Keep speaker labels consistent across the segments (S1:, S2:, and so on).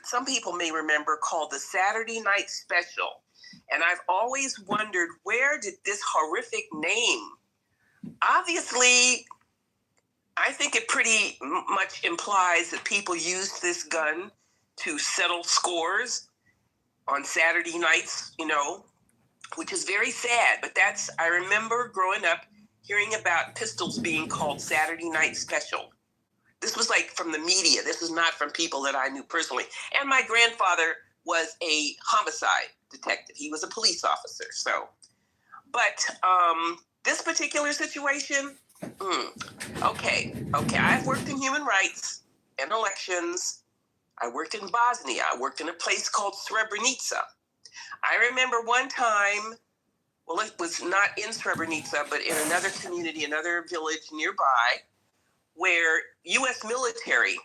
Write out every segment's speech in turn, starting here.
S1: some people may remember, called the Saturday Night Special. And I've always wondered, where did this horrific name? Obviously, I think it pretty much implies that people used this gun to settle scores on Saturday nights, which is very sad. But I remember growing up hearing about pistols being called Saturday Night Special. This was like from the media. This is not from people that I knew personally. And my grandfather was a homicide detective. He was a police officer. But this particular situation, okay. I've worked in human rights and elections. I worked in Bosnia. I worked in a place called Srebrenica. I remember one time, well, it was not in Srebrenica, but in another community, another village nearby, where U.S. military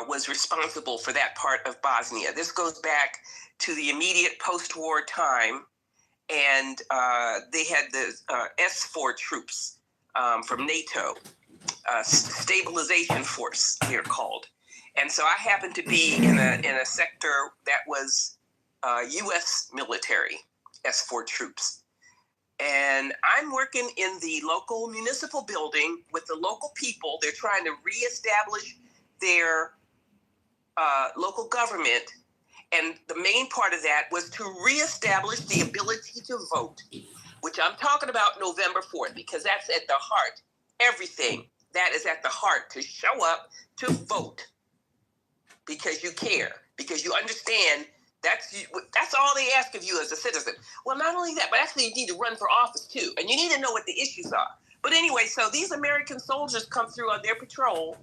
S1: was responsible for that part of Bosnia. This goes back to the immediate post-war time, and they had the S4 troops from NATO, stabilization force, they're called. And so I happened to be in a sector that was U.S. military S4 troops. And I'm working in the local municipal building with the local people. They're trying to reestablish their local government. And the main part of that was to reestablish the ability to vote, which I'm talking about November 4th, because that's at the heart. Everything that is at the heart, to show up to vote because you care, because you understand that's all they ask of you as a citizen. Well, not only that, but actually you need to run for office too. And you need to know what the issues are. But anyway, so these American soldiers come through on their patrol,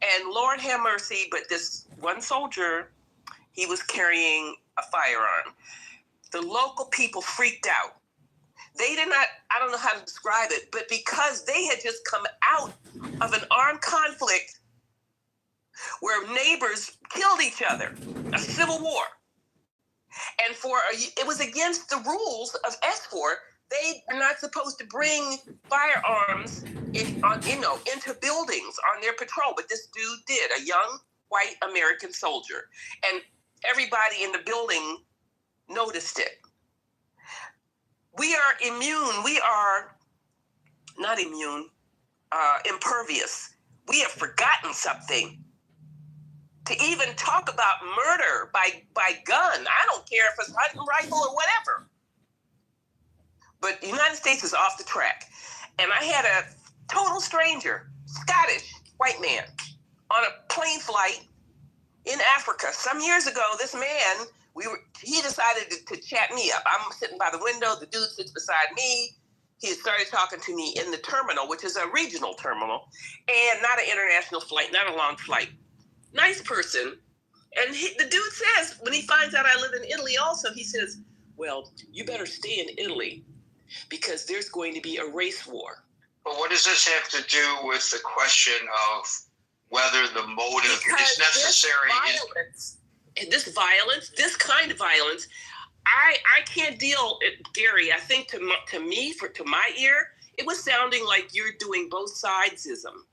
S1: and Lord have mercy, but this one soldier, he was carrying a firearm. The local people freaked out. They did not, I don't know how to describe it, but because they had just come out of an armed conflict where neighbors killed each other, a civil war. And it was against the rules of S4. They are not supposed to bring firearms into buildings on their patrol. But this dude did, a young white American soldier. And everybody in the building noticed it. We are immune. We are not immune, impervious. We have forgotten something. To even talk about murder by gun. I don't care if it's hunting rifle or whatever. But the United States is off the track. And I had a total stranger, Scottish white man, on a plane flight in Africa. Some years ago, this man, he decided to chat me up. I'm sitting by the window. The dude sits beside me. He started talking to me in the terminal, which is a regional terminal, and not an international flight, not a long flight. Nice person. And the dude says, when he finds out I live in Italy also, he says, well, you better stay in Italy because there's going to be a race war.
S2: But what does this have to do with the question of whether the motive is necessary?
S1: This kind of violence, I can't deal, Gary, I think to my ear, it was sounding like you're doing both sidesism.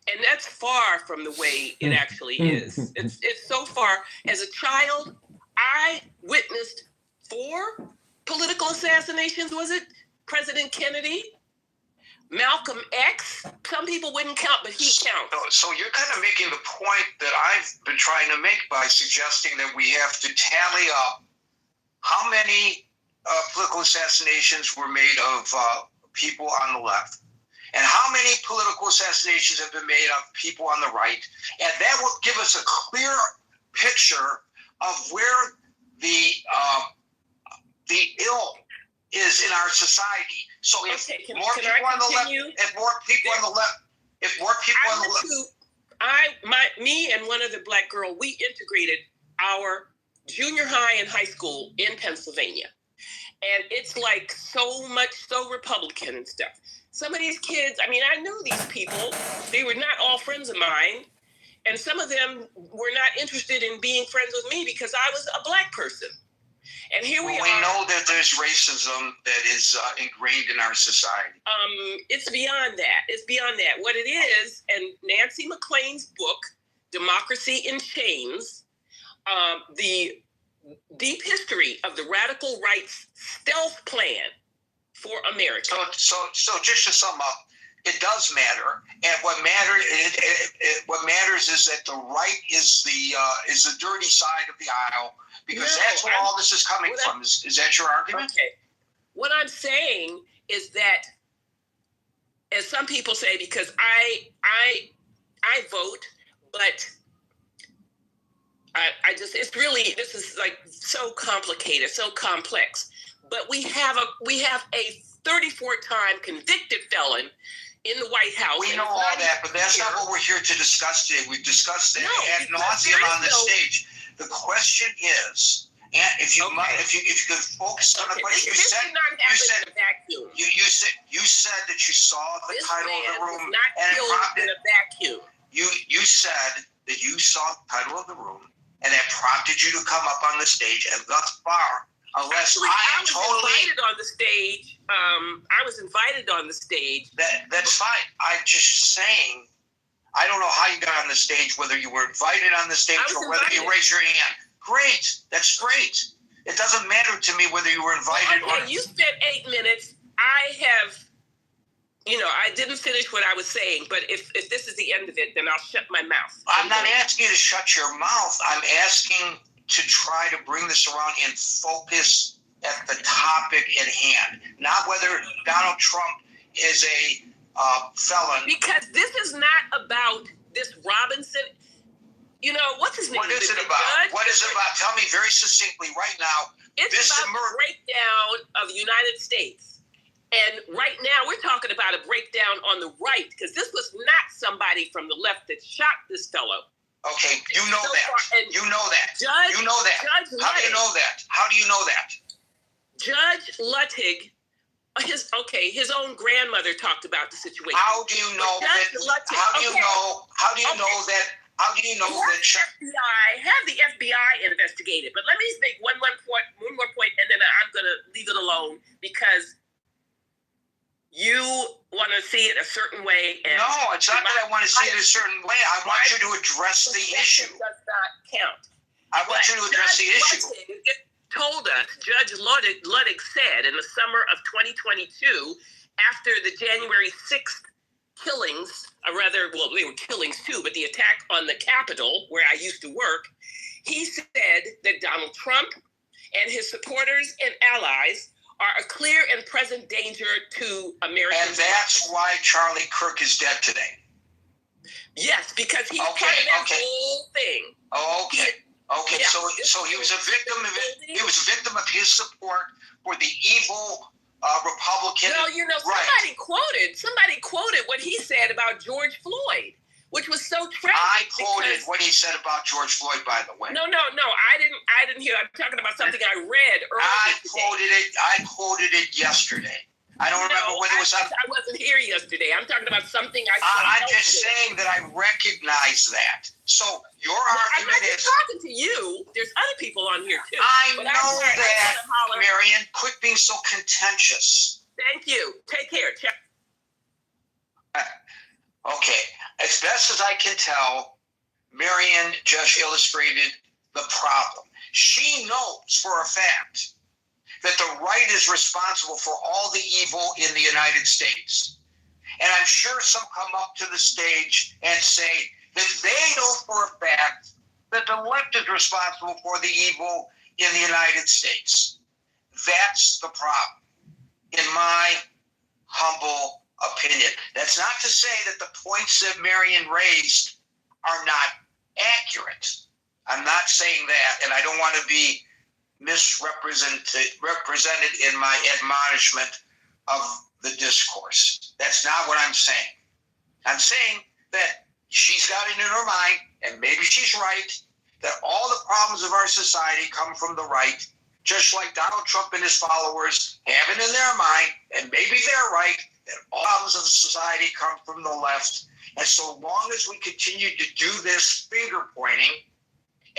S1: And that's far from the way it actually is. It's so far. As a child, I witnessed 4 political assassinations, was it? President Kennedy, Malcolm X. Some people wouldn't count, but he counts.
S2: So you're kind of making the point that I've been trying to make by suggesting that we have to tally up how many political assassinations were made of people on the left, and how many political assassinations have been made of people on the right. And that will give us a clear picture of where the ill is in our society. So if more people on the left,
S1: me and one other black girl, we integrated our junior high and high school in Pennsylvania. And it's like so Republican and stuff. Some of these kids, I knew these people. They were not all friends of mine. And some of them were not interested in being friends with me because I was a black person. And here we are.
S2: We know that there's racism that is ingrained in our society.
S1: It's beyond that. What it is, and Nancy McLean's book, Democracy in Chains, the deep history of the radical right's stealth plan for America.
S2: So just to sum up, it does matter, and what matters is that the right is the dirty side of the aisle, because that's where all this is coming from. Is that your argument?
S1: Okay. What I'm saying is that, as some people say, because I vote, but I just, it's really, this is like so complicated, so complex. But we have a 34-time convicted felon in the White House.
S2: We know all that, but that's not what we're here to discuss today. We've discussed that ad nauseum on this stage. The question is, and if you could focus on the question, you said that you saw the title of the room, and it prompted
S1: a vacuum.
S2: You said that you saw the title of the room, and that prompted you to come up on the stage. And thus far, unless I was invited on the stage.
S1: I was invited on the stage.
S2: That's fine. I'm just saying, I don't know how you got on the stage, whether you were invited on the stage or whether you raised your hand. Great. That's great. It doesn't matter to me whether you were invited or not.
S1: You spent 8 minutes. I have, I didn't finish what I was saying, but if this is the end of it, then I'll shut my mouth.
S2: I'm not asking you to shut your mouth. I'm asking to try to bring this around and focus at the topic at hand, not whether Donald Trump is a felon.
S1: Because this is not about this Robinson. What's his name?
S2: What is it about? What is it about? Tell me very succinctly right now.
S1: It's about the breakdown of the United States. And right now we're talking about a breakdown on the right, because this was not somebody from the left that shot this fellow.
S2: Okay, you know that. You know that. You know that. How do you know that? How do you know that?
S1: Judge Luttig, his own grandmother talked about the situation.
S2: How do you know that? How do you know that? How do you know that?
S1: Have the FBI investigated? But let me make one more point, and then I'm going to leave it alone, because you want to see it a certain way. And
S2: no, it's not that I want to see it a certain way. I want you to address the issue.
S1: Does not count.
S2: I want you to address the issue.
S1: Told us, Judge Luttig said in the summer of 2022, after the January 6th killings, they were killings too, but the attack on the Capitol, where I used to work, he said that Donald Trump and his supporters and allies are a clear and present danger to Americans.
S2: And that's why Charlie Kirk is dead today.
S1: Yes, because he's part of that whole thing.
S2: Okay, yeah. So he was a victim of it. He was a victim of his support for the evil Republican.
S1: Well, somebody quoted what he said about George Floyd, which was so tragic.
S2: I quoted what he said about George Floyd, by the way.
S1: No, I didn't hear. I'm talking about something I read earlier.
S2: I quoted it yesterday. I don't remember whether it was on.
S1: I wasn't here yesterday. I'm talking about something I saw.
S2: I'm just saying that I recognize that. So your argument
S1: is. I'm not just talking to you. There's other people on here too.
S2: I know that, Marion. Quit being so contentious.
S1: Thank you. Take care. Check.
S2: Okay. As best as I can tell, Marion just illustrated the problem. She knows for a fact that the right is responsible for all the evil in the United States. And I'm sure some come up to the stage and say that they know for a fact that the left is responsible for the evil in the United States. That's the problem, in my humble opinion. That's not to say that the points that Marion raised are not accurate. I'm not saying that, and I don't want to be represented in my admonishment of the discourse. That's not what I'm saying. I'm saying that she's got it in her mind, and maybe she's right, that all the problems of our society come from the right, just like Donald Trump and his followers have it in their mind, and maybe they're right, that all problems of society come from the left. And so long as we continue to do this finger pointing,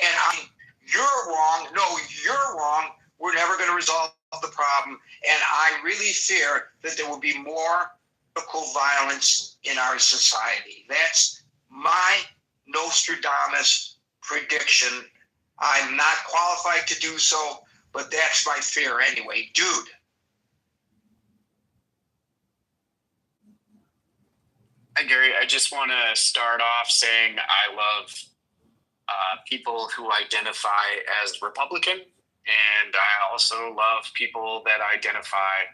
S2: and you're wrong, no, you're wrong, we're never going to resolve the problem. And I really fear that there will be more political violence in our society. That's my Nostradamus prediction I'm not qualified to do so, but that's my fear anyway. Dude.
S3: Hi, Gary. I just want to start off saying I love people who identify as Republican, and I also love people that identify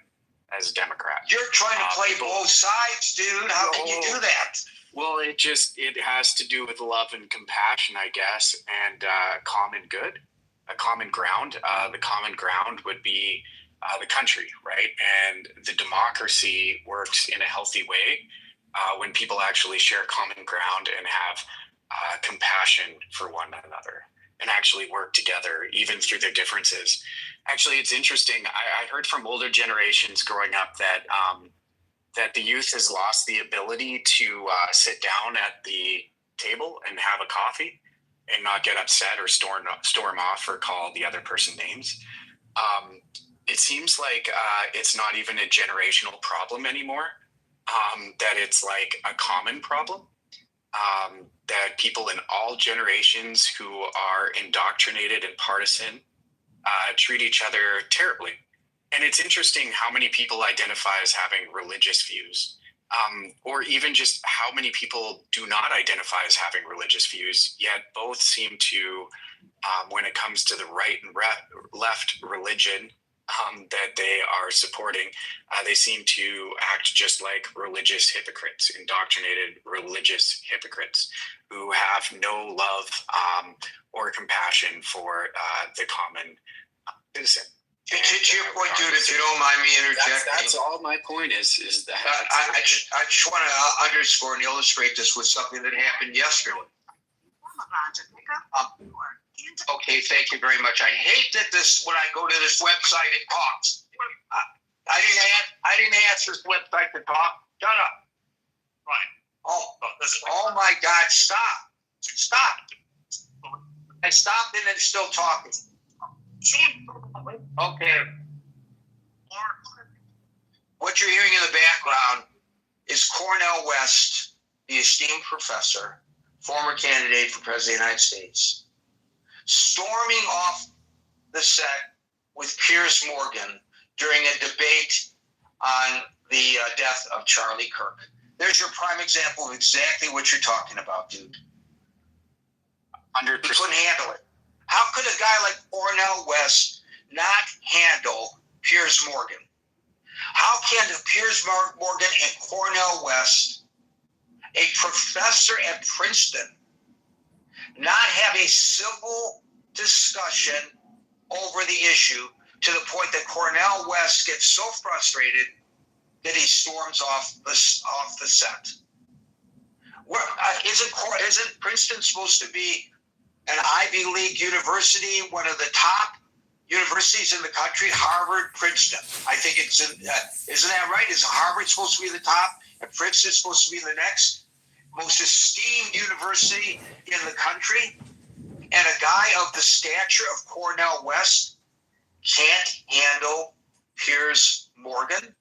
S3: as Democrat.
S2: You're trying to play both sides, dude. How can you do that?
S3: Well, it has to do with love and compassion, I guess, and common good, a common ground. The common ground would be the country, right? And the democracy works in a healthy way when people actually share common ground and have compassion for one another and actually work together, even through their differences. Actually, it's interesting. I heard from older generations growing up that that the youth has lost the ability to sit down at the table and have a coffee and not get upset or storm off or call the other person names. It seems like it's not even a generational problem anymore, that it's like a common problem, that people in all generations who are indoctrinated and partisan treat each other terribly. And it's interesting how many people identify as having religious views, or even just how many people do not identify as having religious views, yet both seem to, when it comes to the right and left religion that they are supporting, they seem to act just like religious hypocrites, indoctrinated religious hypocrites who have no love or compassion for the common citizen.
S2: To your point, dude, if you don't mind me interjecting.
S3: That's all my point is that.
S2: I just want to underscore and illustrate this with something that happened yesterday. Okay, thank you very much. I hate that when I go to this website, it talks. I didn't ask this website to talk. Shut up. Right. Oh my God, stop. Stop. I stopped and it's still talking. Okay. What you're hearing in the background is Cornel West, the esteemed professor, former candidate for President of the United States, storming off the set with Piers Morgan during a debate on the death of Charlie Kirk. There's your prime example of exactly what you're talking about, dude.
S3: 100%.
S2: He couldn't handle it. How could a guy like Cornel West not handle Piers Morgan? How can Piers Morgan and Cornel West, a professor at Princeton, not have a civil discussion over the issue to the point that Cornel West gets so frustrated that he storms off the set? Isn't Princeton supposed to be an Ivy League university, one of the top universities in the country? Harvard, Princeton. I think isn't that right? Is Harvard supposed to be the top and Princeton supposed to be the next most esteemed university in the country? And a guy of the stature of Cornel West can't handle Piers Morgan?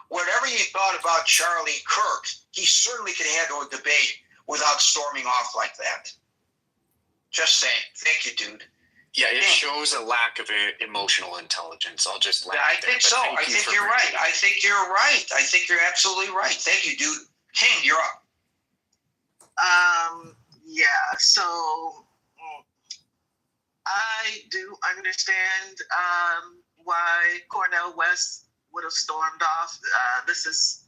S2: Whatever you thought about Charlie Kirk, he certainly can handle a debate without storming off like that. Just saying. Thank you, dude.
S3: Yeah, it shows a lack of emotional intelligence. I'll just laugh.
S2: I think so. I think you're right. I think you're right. I think you're absolutely right. Thank you, dude. King, you're up.
S4: Yeah, so I do understand why Cornel West would have stormed off. This has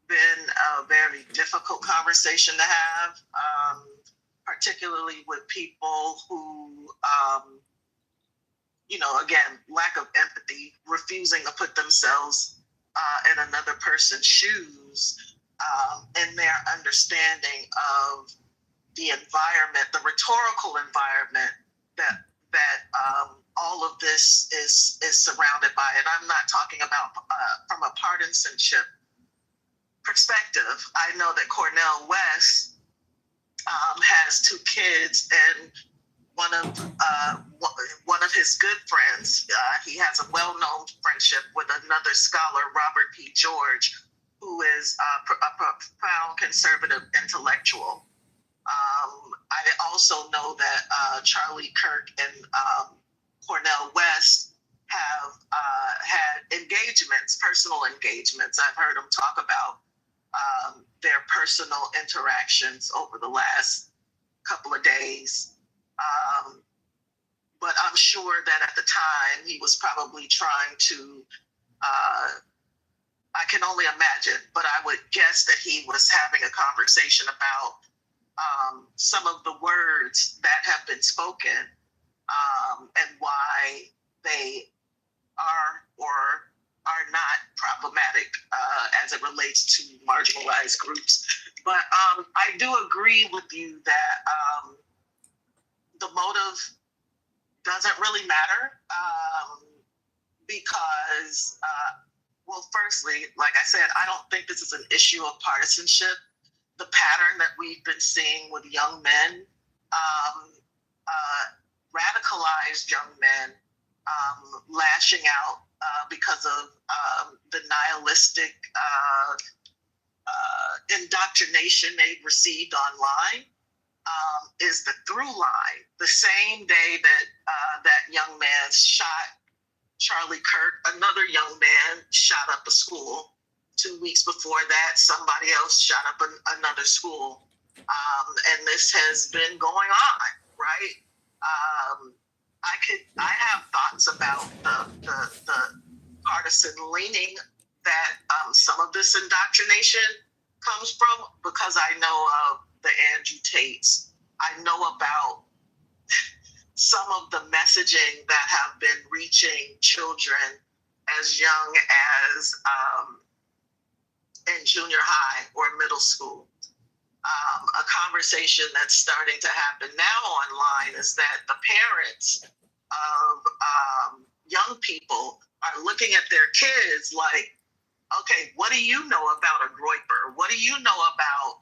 S4: been a very difficult conversation to have, particularly with people who, again, lack of empathy, refusing to put themselves in another person's shoes, and their understanding of the environment, the rhetorical environment that all of this is surrounded by. And I'm not talking about from a partisanship perspective. I know that Cornel West has 2 kids, and one of his good friends, he has a well-known friendship with another scholar, Robert P. George, who is a profound conservative intellectual. I also know that Charlie Kirk and Cornel West have had engagements, personal engagements. I've heard them talk about their personal interactions over the last couple of days. But I'm sure that at the time he was probably trying to, I can only imagine, but I would guess that he was having a conversation about some of the words that have been spoken and why they are or are not problematic as it relates to marginalized groups. But I do agree with you that the motive doesn't really matter because, well, firstly, like I said, I don't think this is an issue of partisanship. The pattern that we've been seeing with young men, radicalized young men, lashing out because of the nihilistic indoctrination they've received online, is the through line. The same day that that young man shot Charlie Kirk, another young man shot up a school. 2 weeks before that, somebody else shot up another school. And this has been going on, right? I have thoughts about the partisan leaning that some of this indoctrination comes from, because I know of the Andrew Tates. I know about some of the messaging that have been reaching children as young as in junior high or middle school. A conversation that's starting to happen now online is that the parents of young people are looking at their kids like, okay, what do you know about a Groyper? What do you know about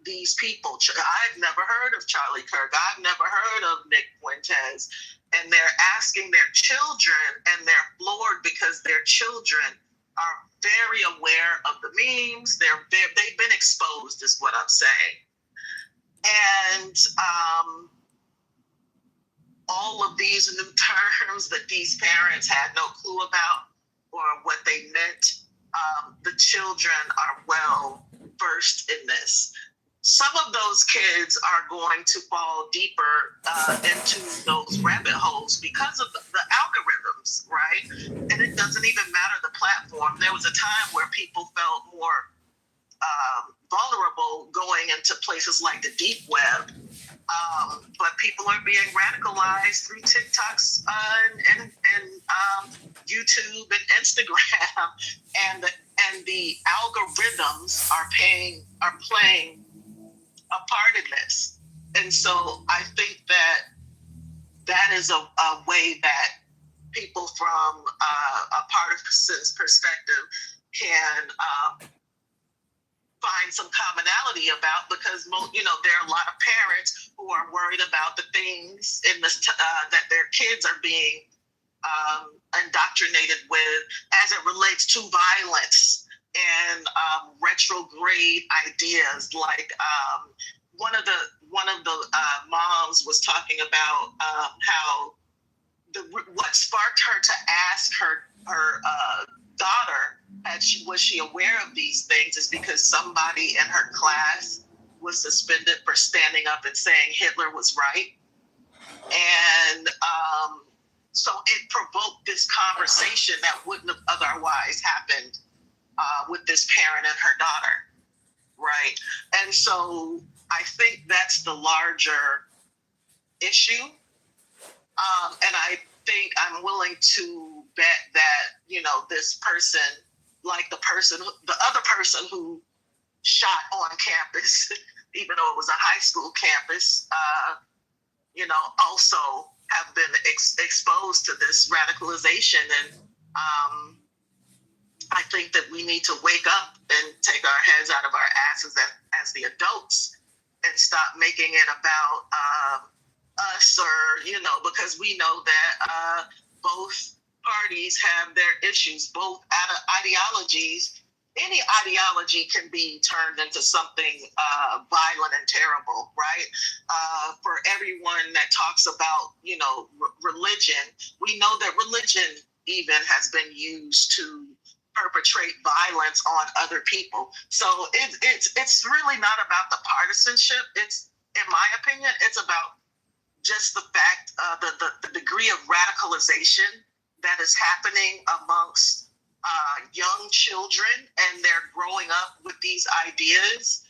S4: these people? I've never heard of Charlie Kirk. I've never heard of Nick Fuentes. And they're asking their children, and they're floored because their children are very aware of the memes. They've been exposed, is what I'm saying. And all of these new terms that these parents had no clue about or what they meant, the children are well versed in this. Some of those kids are going to fall deeper into those rabbit holes because of the algorithms, right? And it doesn't even matter the platform. There was a time where people felt more vulnerable going into places like the deep web. But people are being radicalized through TikToks and YouTube and Instagram, and the algorithms are playing a part in this. And so I think that is a way that people from a partisan's perspective can find some commonality about, because there are a lot of parents who are worried about the things in this that their kids are being indoctrinated with as it relates to violence and retrograde ideas. Like one of the moms was talking about how what sparked her to ask her daughter, was she aware of these things, is because somebody in her class was suspended for standing up and saying Hitler was right. And so it provoked this conversation that wouldn't have otherwise happened with this parent and her daughter, right? And so I think that's the larger issue. And I think I'm willing to bet that, this person, like the other person who shot on campus, even though it was a high school campus, also have been exposed to this radicalization. And I think that we need to wake up and take our heads out of our asses as the adults and stop making it about us, or, because we know that both parties have their issues, both ideologies any ideology can be turned into something violent and terrible, right? For everyone that talks about, religion, we know that religion even has been used to perpetrate violence on other people. So it's really not about the partisanship. It's, in my opinion, it's about just the fact, the degree of radicalization that is happening amongst young children, and they're growing up with these ideas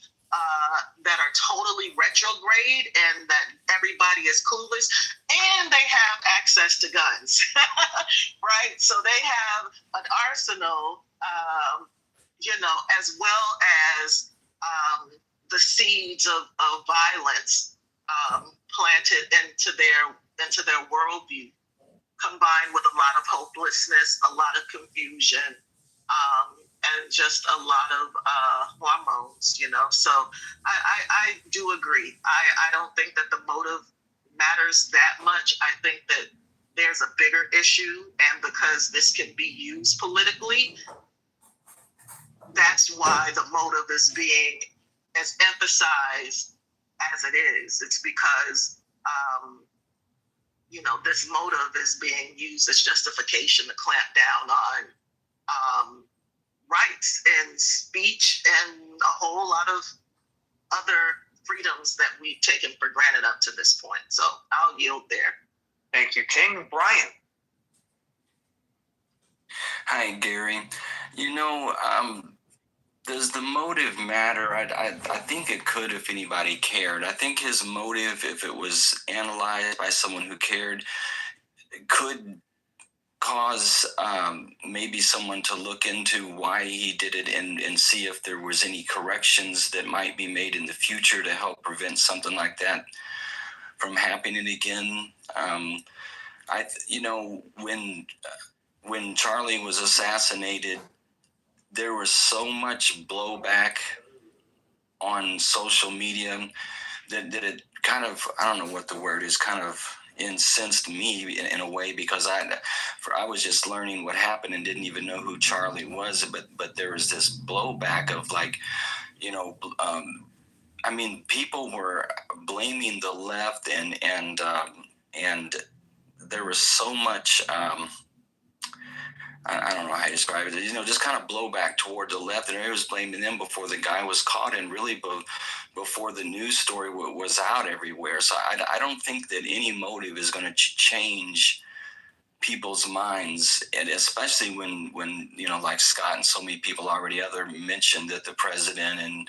S4: that are totally retrograde, and that everybody is clueless, and they have access to guns, right? So they have an arsenal, as well as the seeds of violence planted into their worldview, combined with a lot of hopelessness, a lot of confusion, and just a lot of hormones, So I do agree. I don't think that the motive matters that much. I think that there's a bigger issue, and because this can be used politically, that's why the motive is being as emphasized as it is. It's because this motive is being used as justification to clamp down on rights and speech and a whole lot of other freedoms that we've taken for granted up to this point. So I'll yield there.
S2: Thank you, King. Brian.
S5: Hi, Gary. Does the motive matter? I think it could if anybody cared. I think his motive, if it was analyzed by someone who cared, could cause maybe someone to look into why he did it and see if there was any corrections that might be made in the future to help prevent something like that from happening again. When Charlie was assassinated, there was so much blowback on social media that it kind of, I don't know what the word is, kind of incensed me in a way, because I was just learning what happened and didn't even know who Charlie was, but there was this blowback of people were blaming the left and there was so much I don't know how to describe it, just kind of blowback toward the left, and everybody was blaming them before the guy was caught, and really before the news story was out everywhere. So I don't think that any motive is going to change people's minds, and especially when like Scott and so many people already mentioned that the president and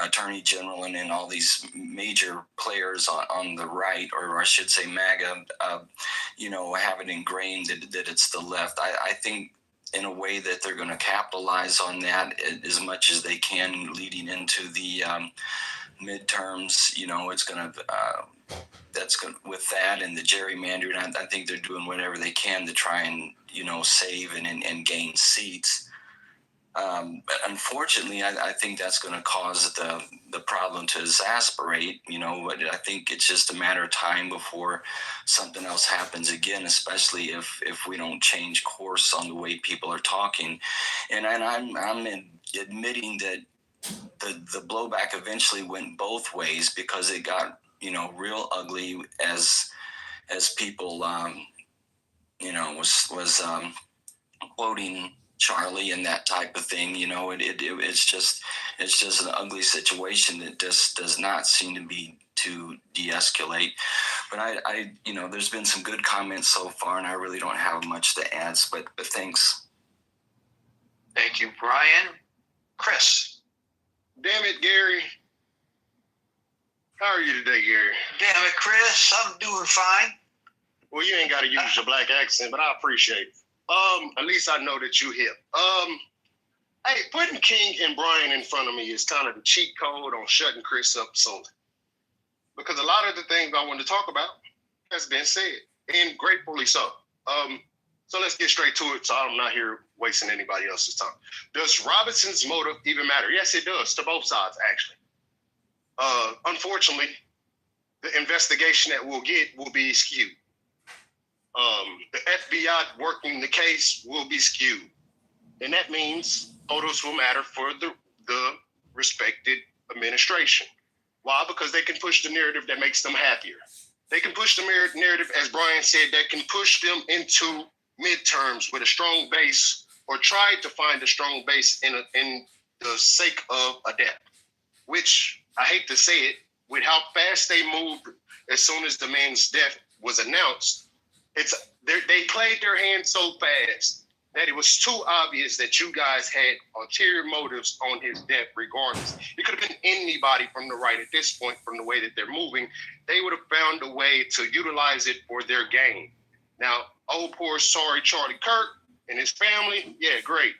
S5: Attorney General and all these major players on the right, or I should say MAGA, have it ingrained that it's the left. I think in a way that they're going to capitalize on that as much as they can leading into the midterms. It's going to, with that and the gerrymandering, I think they're doing whatever they can to try and, save and gain seats. But unfortunately, I think that's going to cause the problem to exasperate, but I think it's just a matter of time before something else happens again, especially if we don't change course on the way people are talking. And I'm admitting that the blowback eventually went both ways, because it got, real ugly as people, was quoting Charlie and that type of thing. It's just an ugly situation that just does not seem to be to de-escalate. But I there's been some good comments so far, and I really don't have much to add, but thanks.
S2: Thank you, Brian. Chris.
S6: Damn it, Gary. How are you today, Gary?
S2: Damn it, Chris. I'm doing fine.
S6: Well, you ain't got to use your black accent, but I appreciate it. At least I know that you hip. Hey, putting King and Brian in front of me is kind of the cheat code on shutting Chris up solely. Because a lot of the things I want to talk about has been said, and gratefully so. So let's get straight to it, so I'm not here wasting anybody else's time. Does Robinson's motive even matter? Yes, it does, to both sides, actually. Unfortunately, the investigation that we'll get will be skewed. The FBI working the case will be skewed. And that means motives will matter for the respected administration. Why? Because they can push the narrative that makes them happier. They can push the narrative, as Brian said, that can push them into midterms with a strong base, or try to find a strong base in the sake of a death, which I hate to say it, with how fast they moved as soon as the man's death was announced, they played their hand so fast that it was too obvious that you guys had ulterior motives on his death regardless. It could have been anybody from the right at this point, from the way that they're moving. They would have found a way to utilize it for their gain. Now, oh, poor sorry Charlie Kirk and his family, yeah, great.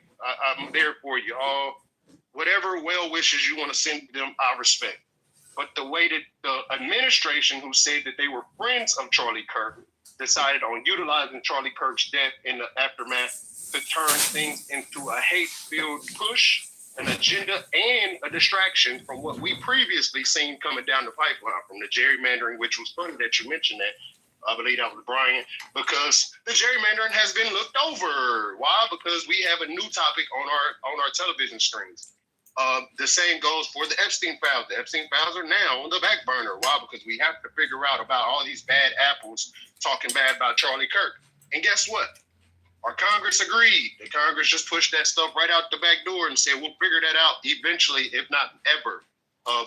S6: I'm there for you all. Whatever well wishes you want to send to them, I respect. But the way that the administration, who said that they were friends of Charlie Kirk, decided on utilizing Charlie Kirk's death in the aftermath to turn things into a hate-filled push, an agenda, and a distraction from what we previously seen coming down the pipeline, from the gerrymandering, which was funny that you mentioned that. I believe that was Brian, because the gerrymandering has been looked over. Why? Because we have a new topic on our television screens. The same goes for the Epstein files. The Epstein files are now on the back burner. Why? Because we have to figure out about all these bad apples talking bad about Charlie Kirk. And guess what? Our Congress agreed. The Congress just pushed that stuff right out the back door and said, we'll figure that out eventually, if not ever,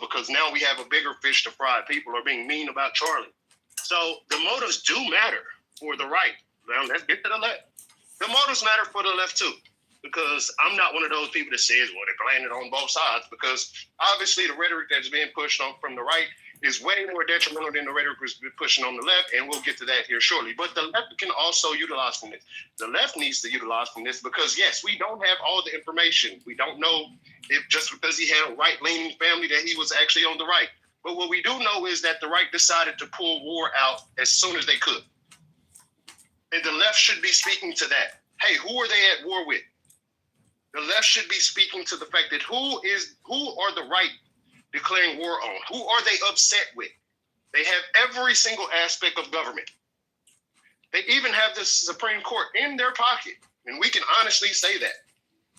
S6: because now we have a bigger fish to fry. People are being mean about Charlie. So the motives do matter for the right. Now let's get to the left. The motives matter for the left too, because I'm not one of those people that says, well, they're playing it on both sides, because obviously the rhetoric that's being pushed on from the right is way more detrimental than the rhetoric was pushing on the left, and we'll get to that here shortly. But the left can also utilize from this. The left needs to utilize from this because, yes, we don't have all the information. We don't know if just because he had a right-leaning family that he was actually on the right. But what we do know is that the right decided to pull war out as soon as they could. And the left should be speaking to that. Hey, who are they at war with? The left should be speaking to the fact that who are the right declaring war on? Who are they upset with? They have every single aspect of government. They even have the Supreme Court in their pocket. And we can honestly say that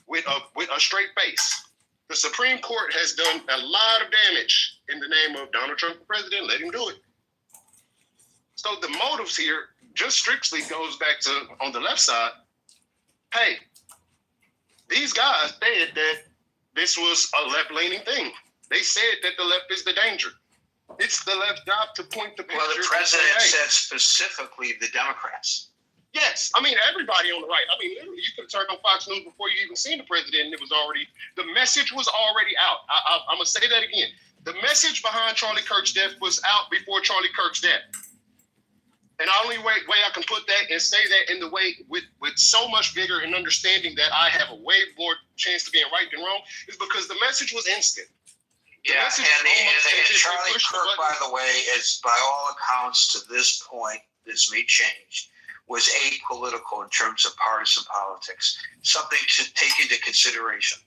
S6: with a straight face. The Supreme Court has done a lot of damage in the name of Donald Trump for president. Let him do it. So the motives here just strictly goes back to, on the left side, hey, these guys said that this was a left-leaning thing. They said that the left is the danger. It's the left job to point the picture.
S2: Well, the president said specifically the Democrats.
S6: Yes, I mean, everybody on the right. I mean, literally, you could turn on Fox News before you even seen the president, and it was already, the message was already out. I'm going to say that again. The message behind Charlie Kirk's death was out before Charlie Kirk's death. And the only way I can put that and say that in the way with so much vigor and understanding that I have a way more chance to being right than wrong is because the message was instant.
S2: Yeah, and Charlie Kirk, by the way, is by all accounts to this point, this may change, was apolitical in terms of partisan politics, something to take into consideration.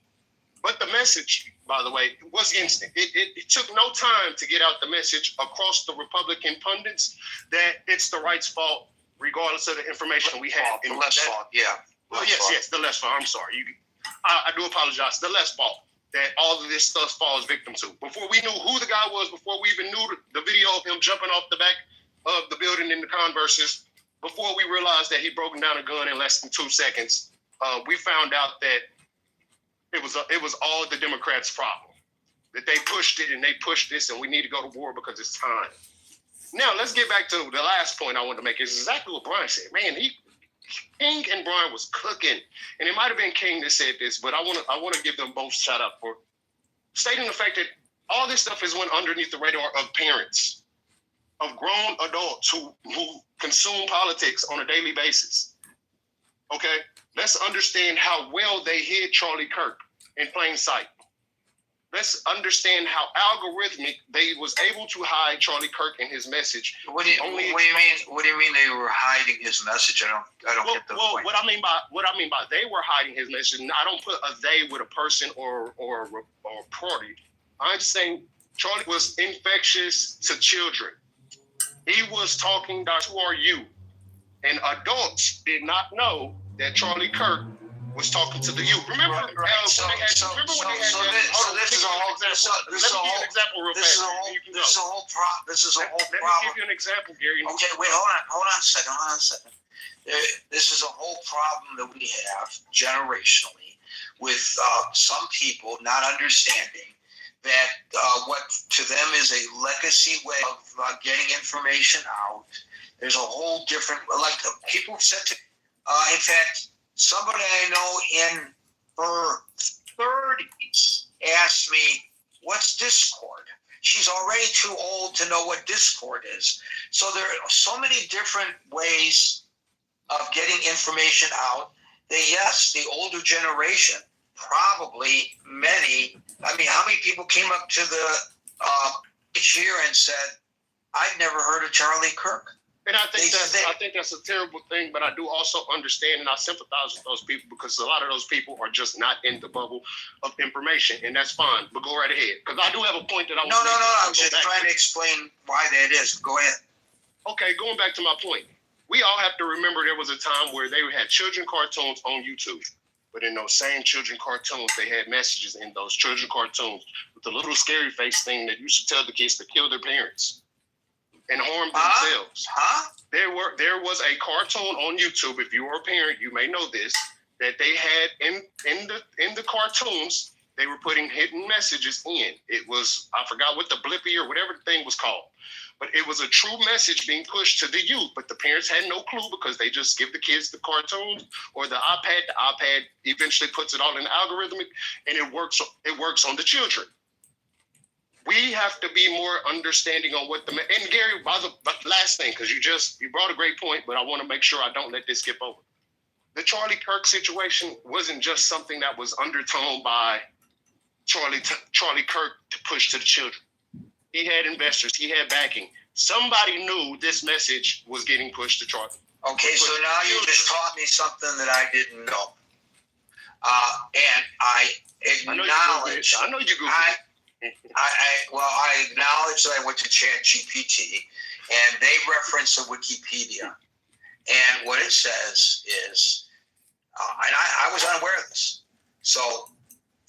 S6: But the message, by the way, was instant. It took no time to get out the message across the Republican pundits that it's the right's fault, regardless of the information we had.
S2: The left's fault, yeah.
S6: Well, yes, the left's fault. I'm sorry. I do apologize. The left's fault that all of this stuff falls victim to. Before we knew who the guy was, before we even knew the video of him jumping off the back of the building in the Converses, before we realized that he'd broken down a gun in less than 2 seconds, we found out that it was all the Democrats' problem. That they pushed it and they pushed this and we need to go to war because it's time. Now, let's get back to the last point I wanted to make. Is exactly what Brian said. Man, King and Brian was cooking. And it might have been King that said this, but I want to give them both shout out for stating the fact that all this stuff is went underneath the radar of parents, of grown adults who consume politics on a daily basis. Okay? Let's understand how well they hid Charlie Kirk in plain sight. Let's understand how algorithmic they was able to hide Charlie Kirk and his message.
S2: What do you mean they were hiding his message? I don't get the point.
S6: What I mean by they were hiding his message, and I don't put a they with a person or a party. I'm saying Charlie was infectious to children. He was talking about who are you? And adults did not know that Charlie Kirk was talking to the youth. Remember,
S2: Right. So this is a whole problem.
S6: Let me give you an example, Gary.
S2: Okay, wait, hold on a second. This is a whole problem that we have generationally with some people not understanding that what to them is a legacy way of getting information out. There's a whole different, like people said to, in fact, somebody I know in her 30s asked me, what's Discord? She's already too old to know what Discord is. So there are so many different ways of getting information out that, yes, the older generation, probably many, I mean, how many people came up to the each year and said, I've never heard of Charlie Kirk?
S6: And I think that's a terrible thing, but I do also understand and I sympathize with those people because a lot of those people are just not in the bubble of information, and that's fine. But go right ahead, because I do have a point that I want to make.
S2: No. I was just trying to explain why that is. Go ahead.
S6: Okay, going back to my point, we all have to remember there was a time where they had children cartoons on YouTube, but in those same children cartoons, they had messages in those children cartoons with the little scary face thing that used to tell the kids to kill their parents and harm themselves. There was a cartoon on YouTube. If you were a parent, you may know this, that they had in the cartoons, they were putting hidden messages in. It was, I forgot what the blippy or whatever the thing was called, but it was a true message being pushed to the youth. But the parents had no clue because they just give the kids the cartoons or the iPad. The iPad eventually puts it all in algorithmic, and it works on the children. We have to be more understanding on what and Gary, by the last thing, because you brought a great point, but I want to make sure I don't let this skip over. The Charlie Kirk situation wasn't just something that was undertoned by Charlie Kirk to push to the children. He had investors, he had backing. Somebody knew this message was getting pushed to Charlie.
S2: Okay, so now you just taught me something that I didn't know. And I acknowledge.
S6: I know you Googled it.
S2: I acknowledge that I went to ChatGPT, and they reference the Wikipedia, and what it says is, and I was unaware of this. So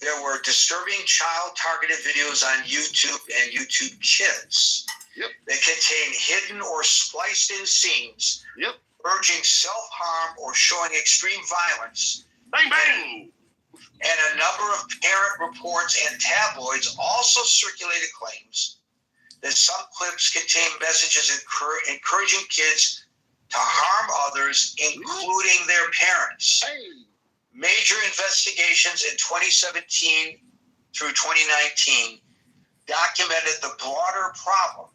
S2: there were disturbing child-targeted videos on YouTube and YouTube Kids.
S6: Yep.
S2: That contain hidden or spliced-in scenes,
S6: yep,
S2: urging self-harm or showing extreme violence.
S6: Bang bang.
S2: And a number of parent reports and tabloids also circulated claims that some clips contain messages encouraging kids to harm others, including their parents.
S6: Hey.
S2: Major investigations in 2017 through 2019 documented the broader problem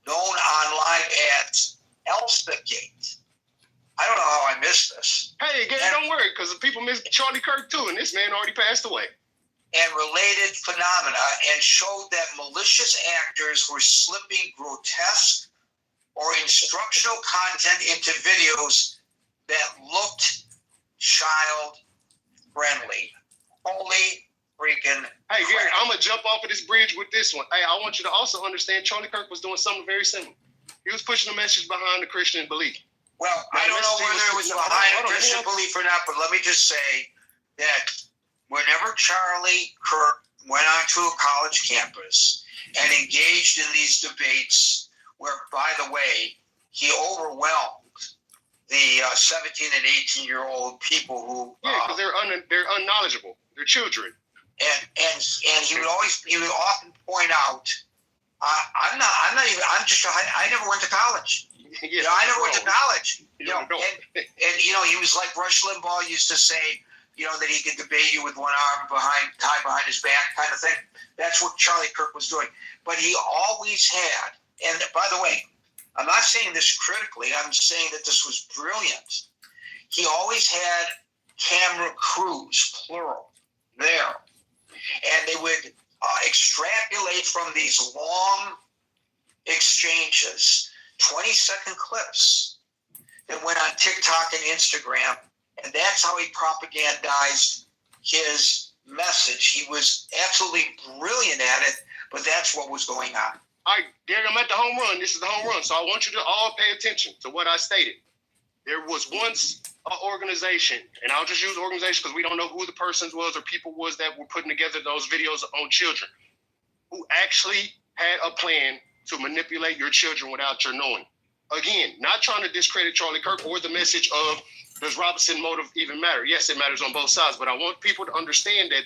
S2: known online as ElsaGate. I don't know how I missed this.
S6: Hey, again, don't worry, because people miss Charlie Kirk too, and this man already passed away.
S2: And related phenomena, and showed that malicious actors were slipping grotesque or instructional content into videos that looked child-friendly. Holy freaking
S6: Hey, Gary,
S2: crap.
S6: I'm going to jump off of this bridge with this one. Hey, I want you to also understand Charlie Kirk was doing something very similar. He was pushing a message behind the Christian belief.
S2: Well, I don't know whether it was behind Christian belief or not, but let me just say that whenever Charlie Kirk went onto a college campus and engaged in these debates, where, by the way, he overwhelmed the 17 and 18-year-old people who
S6: because they're unknowledgeable, they're children,
S2: and he would often point out, I never went to college.
S6: Yeah,
S2: I never went to college.
S6: and
S2: he was like Rush Limbaugh used to say, that he could debate you with one arm tied behind his back, kind of thing. That's what Charlie Kirk was doing. But he always had, and by the way, I'm not saying this critically. I'm saying that this was brilliant. He always had camera crews, plural, there, and they would extrapolate from these long exchanges 20-second clips that went on TikTok and Instagram, and that's how he propagandized his message. He was absolutely brilliant at it, but that's what was going on.
S6: All right, Gary, I'm at the home run. This is the home run, so I want you to all pay attention to what I stated. There was once an organization, and I'll just use organization because we don't know who the persons was or people was that were putting together those videos on children, who actually had a plan to manipulate your children without your knowing. Again, not trying to discredit Charlie Kirk or the message of does Robinson motive even matter? Yes, it matters on both sides, but I want people to understand that,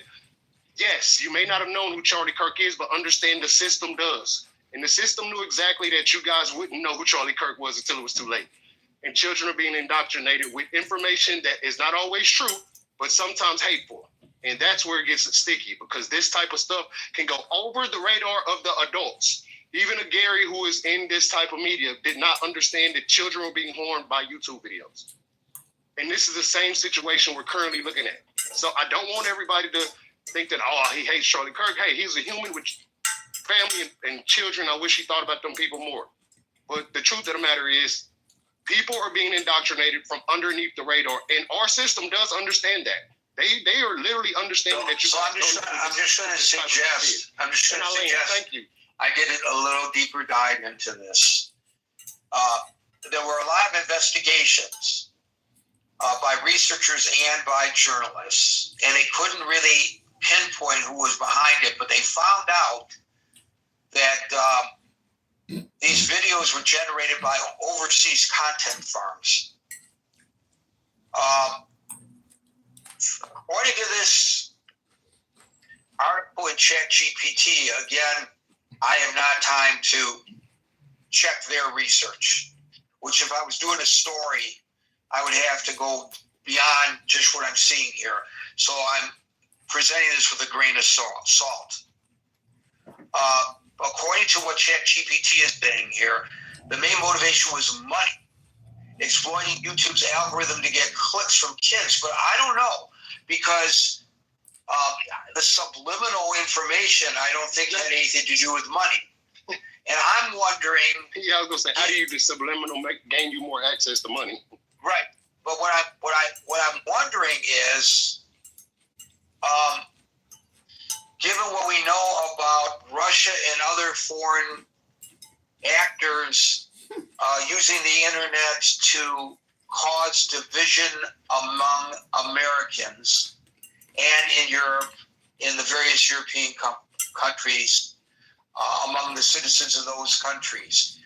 S6: yes, you may not have known who Charlie Kirk is, but understand the system does. And the system knew exactly that you guys wouldn't know who Charlie Kirk was until it was too late. And children are being indoctrinated with information that is not always true, but sometimes hateful. And that's where it gets sticky, because this type of stuff can go over the radar of the adults. Even a Gary who is in this type of media did not understand that children were being harmed by YouTube videos. And this is the same situation we're currently looking at. So I don't want everybody to think that, oh, he hates Charlie Kirk. Hey, he's a human with family and children. I wish he thought about them people more. But the truth of the matter is, people are being indoctrinated from underneath the radar. And our system does understand that. They are literally understanding that you.
S2: So I'm just going to suggest.
S6: Thank you.
S2: I get it a little deeper dive into this. There were a lot of investigations by researchers and by journalists, and they couldn't really pinpoint who was behind it, but they found out that these videos were generated by overseas content firms. According to this article in ChatGPT, again, I have not time to check their research, which if I was doing a story, I would have to go beyond just what I'm seeing here. So I'm presenting this with a grain of salt. According to what ChatGPT is saying here, the main motivation was money, exploiting YouTube's algorithm to get clicks from kids. But I don't know, because the subliminal information, I don't think had anything to do with money. And I'm wondering.
S6: Yeah, I was gonna say, how do you do subliminal gain you more access to money?
S2: Right. But what I'm wondering is, given what we know about Russia and other foreign actors using the internet to cause division among Americans and in Europe, in the various European countries, among the citizens of those countries,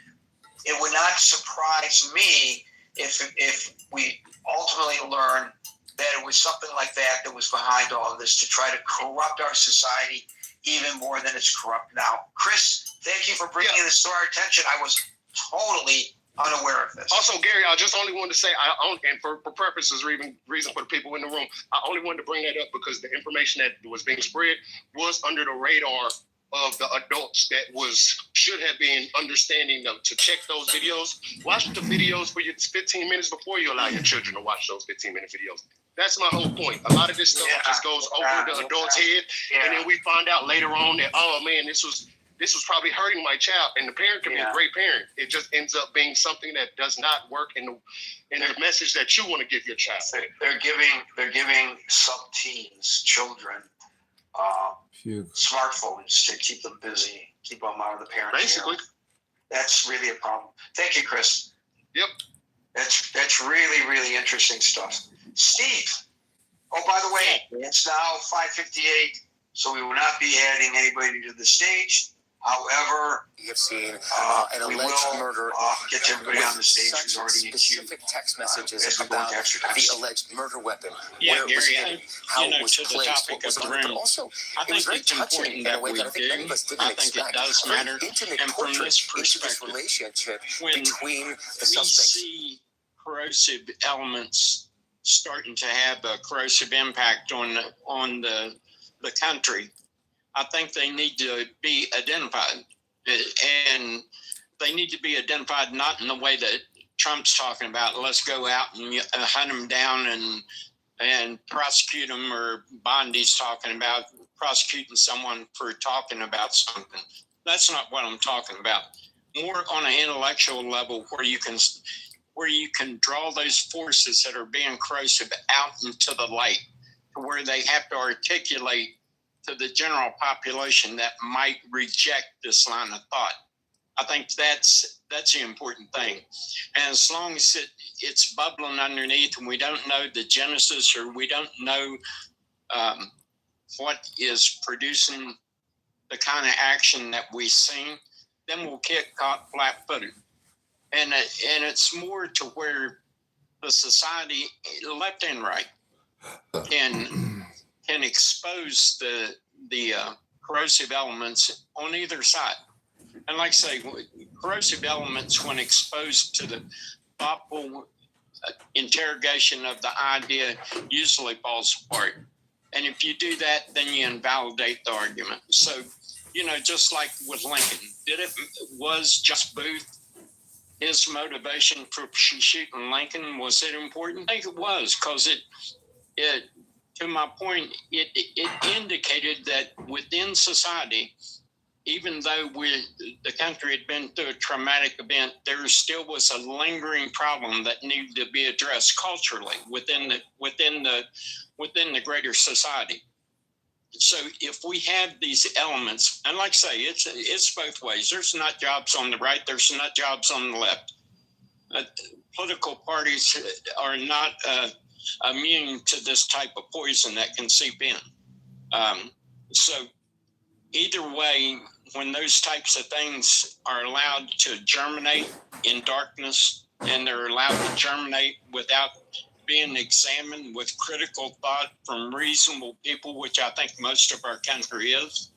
S2: it would not surprise me if we ultimately learn that it was something like that was behind all of this, to try to corrupt our society even more than it's corrupt now. Chris, thank you for bringing this to our attention. I was totally unaware of this.
S6: Also, Gary, I just only wanted to say, and for purposes or even reason for the people in the room, I only wanted to bring that up because the information that was being spread was under the radar of the adults that should have been understanding to check those videos. Watch the videos for your 15 minutes before you allow your children to watch those 15-minute videos. That's my whole point. A lot of this stuff just goes over the adult's head, and then we find out later on that, oh man, this was probably hurting my child, and the parent can be a great parent. It just ends up being something that does not work in the message that you want to give your child.
S2: They're giving sub-teens, children, smartphones to keep them busy, keep them out of the parents'
S6: Basically,
S2: that's really a problem. Thank you, Chris.
S6: Yep,
S2: that's really, really interesting stuff. Steve. Oh, by the way, it's now 5:58, so we will not be adding anybody to the stage. However,
S7: we have seen an alleged murder.
S2: Get everybody on the stage who's already
S7: specific text messages about the alleged murder weapon.
S8: Yeah,
S7: where it was
S8: Gary,
S7: hidden, how it was
S8: to the
S7: placed,
S8: topic
S7: what was
S8: of
S7: on
S8: the
S7: it, but
S8: room,
S7: also
S8: I
S7: it was
S8: think
S7: very
S8: it's
S7: touching
S8: important
S7: in a
S8: that
S7: way
S8: we
S7: that I think many of us didn't
S8: I think
S7: expect.
S8: it does matter.
S7: Intimate
S8: And from
S7: portrait
S8: this
S7: into this
S8: perspective,
S7: relationship
S8: when
S7: between the
S8: we
S7: suspects.
S8: see corrosive elements starting to have a corrosive impact on the country, I think they need to be identified. And they need to be identified not in the way that Trump's talking about, let's go out and hunt them down and prosecute them, or Bondi's talking about prosecuting someone for talking about something. That's not what I'm talking about. More on an intellectual level, where you can draw those forces that are being corrosive out into the light, to where they have to articulate to the general population that might reject this line of thought. I think that's the important thing. And as long as it's bubbling underneath and we don't know the genesis, or we don't know what is producing the kind of action that we've seen, then we'll get caught flat-footed. And it's more to where the society, left and right, can expose the corrosive elements on either side. And like I say, corrosive elements, when exposed to the thoughtful interrogation of the idea, usually falls apart. And if you do that, then you invalidate the argument. So, just like with Lincoln, was just Booth his motivation for shooting Lincoln? Was it important? I think it was, because it to my point, it indicated that within society, even though the country had been through a traumatic event, there still was a lingering problem that needed to be addressed culturally within the greater society. So if we have these elements, and like I say, it's both ways. There's nut jobs on the right. There's nut jobs on the left. Political parties are not immune to this type of poison that can seep in. So either way, when those types of things are allowed to germinate in darkness, and they're allowed to germinate without being examined with critical thought from reasonable people, which I think most of our country is,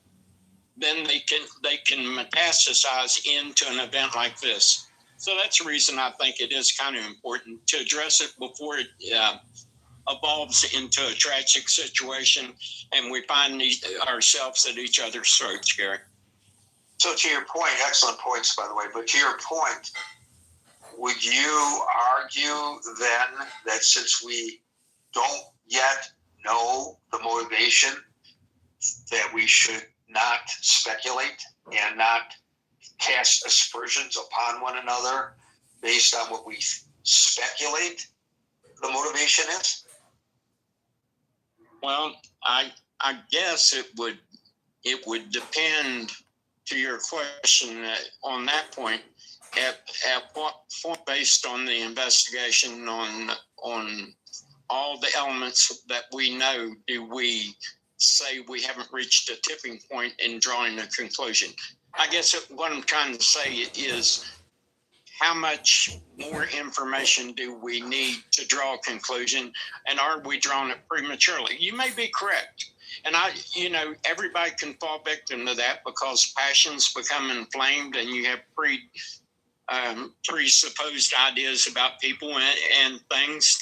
S8: then they can metastasize into an event like this. So that's the reason I think it is kind of important to address it before it evolves into a tragic situation and we find ourselves at each other's throats, Gary.
S2: So to your point, excellent points, by the way, but to your point, would you argue then that since we don't yet know the motivation, that we should not speculate and not cast aspersions upon one another based on what we speculate the motivation is?
S8: Well, I guess it would depend, to your question on that point, at what point, based on the investigation on all the elements that we know, do we say we haven't reached a tipping point in drawing a conclusion? I guess what I'm trying to say is, how much more information do we need to draw a conclusion, and are we drawing it prematurely? You may be correct. And everybody can fall victim to that because passions become inflamed and you have presupposed ideas about people and things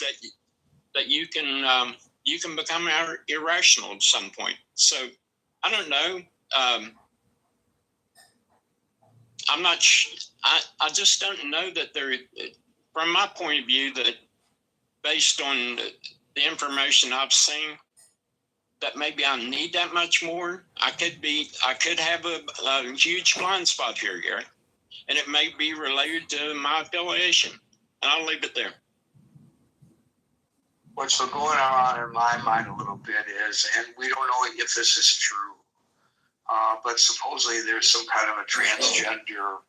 S8: that you can become irrational at some point. So I don't know. I'm not. I just don't know that there. From my point of view, that based on the information I've seen, that maybe I need that much more. I could have a huge blind spot here, Gary, and it may be related to my affiliation. And I'll leave it there.
S2: What's been going on in my mind a little bit is, and we don't know if this is true, but supposedly there's some kind of a transgender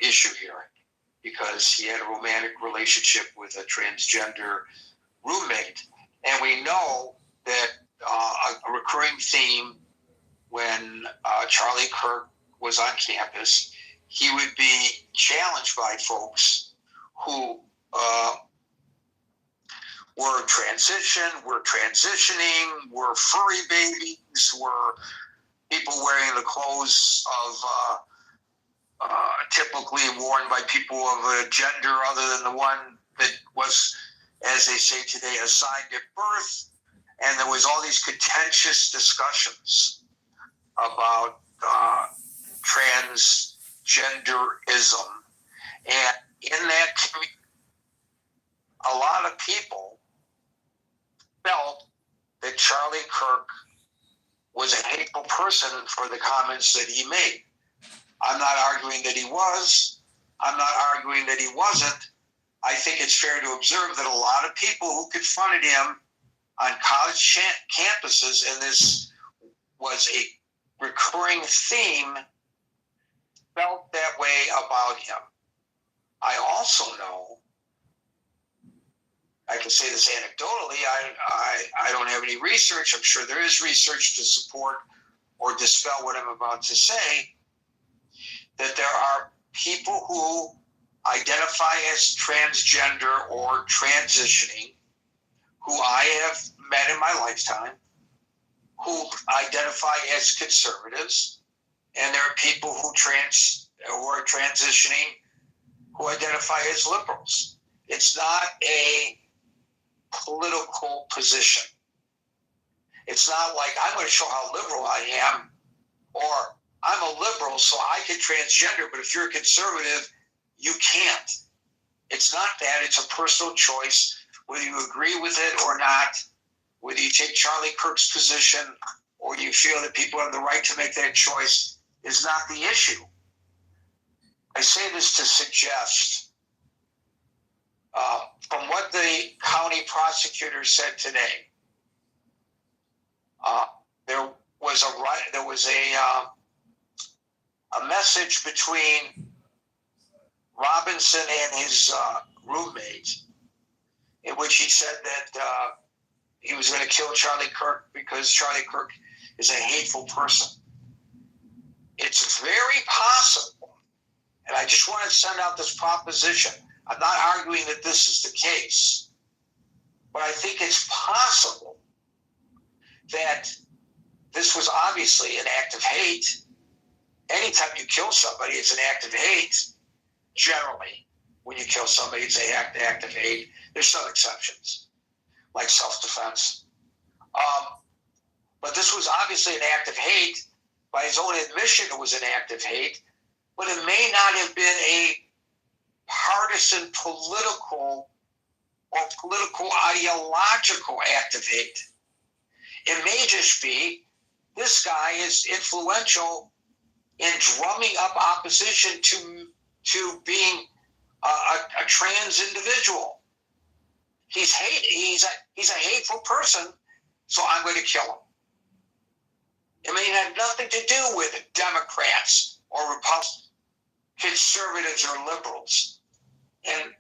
S2: issue here, because he had a romantic relationship with a transgender roommate. And we know that a recurring theme when Charlie Kirk was on campus, he would be challenged by folks who were transitioning, were furry babies, were people wearing the clothes of typically worn by people of a gender other than the one that was, as they say today, assigned at birth. And there was all these contentious discussions about transgenderism. And in that community, a lot of people felt that Charlie Kirk was a hateful person for the comments that he made. I'm not arguing that he was. I'm not arguing that he wasn't. I think it's fair to observe that a lot of people who confronted him on college campuses, and this was a recurring theme, felt that way about him. I also know, I can say this anecdotally, I don't have any research. I'm sure there is research to support or dispel what I'm about to say, that there are people who identify as transgender or transitioning, who I have met in my lifetime, who identify as conservatives, and there are people who are transitioning who identify as liberals. It's not a political position. It's not like I'm going to show how liberal I am, or I'm a liberal so I can transgender, but if you're a conservative, you can't. It's not that. It's a personal choice, whether you agree with it or not, whether you take Charlie Kirk's position or you feel that people have the right to make that choice is not the issue. I say this to suggest, from what the county prosecutor said today, there was a message between Robinson and his roommate, in which he said that he was going to kill Charlie Kirk because Charlie Kirk is a hateful person. It's very possible, and I just want to send out this proposition. I'm not arguing that this is the case, but I think it's possible that this was obviously an act of hate. Anytime you kill somebody, it's an act of hate. Generally, when you kill somebody, it's an act of hate. There's some exceptions, like self-defense. But this was obviously an act of hate. By his own admission, it was an act of hate. But it may not have been a partisan, political, or political ideological act of hate. It may just be this guy is influential in drumming up opposition to being a trans individual. He's a hateful person, so I'm going to kill him. It may have nothing to do with Democrats or Republicans, conservatives or liberals. And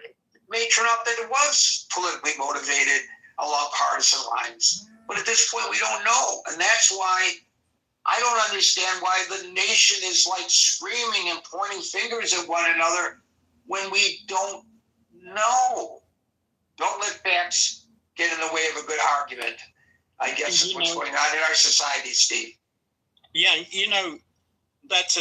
S2: it may turn out that it was politically motivated along partisan lines. But at this point, we don't know. And that's why I don't understand why the nation is like screaming and pointing fingers at one another when we don't know. Don't let facts get in the way of a good argument, I guess, is what's going on in our society, Steve.
S8: Yeah, that's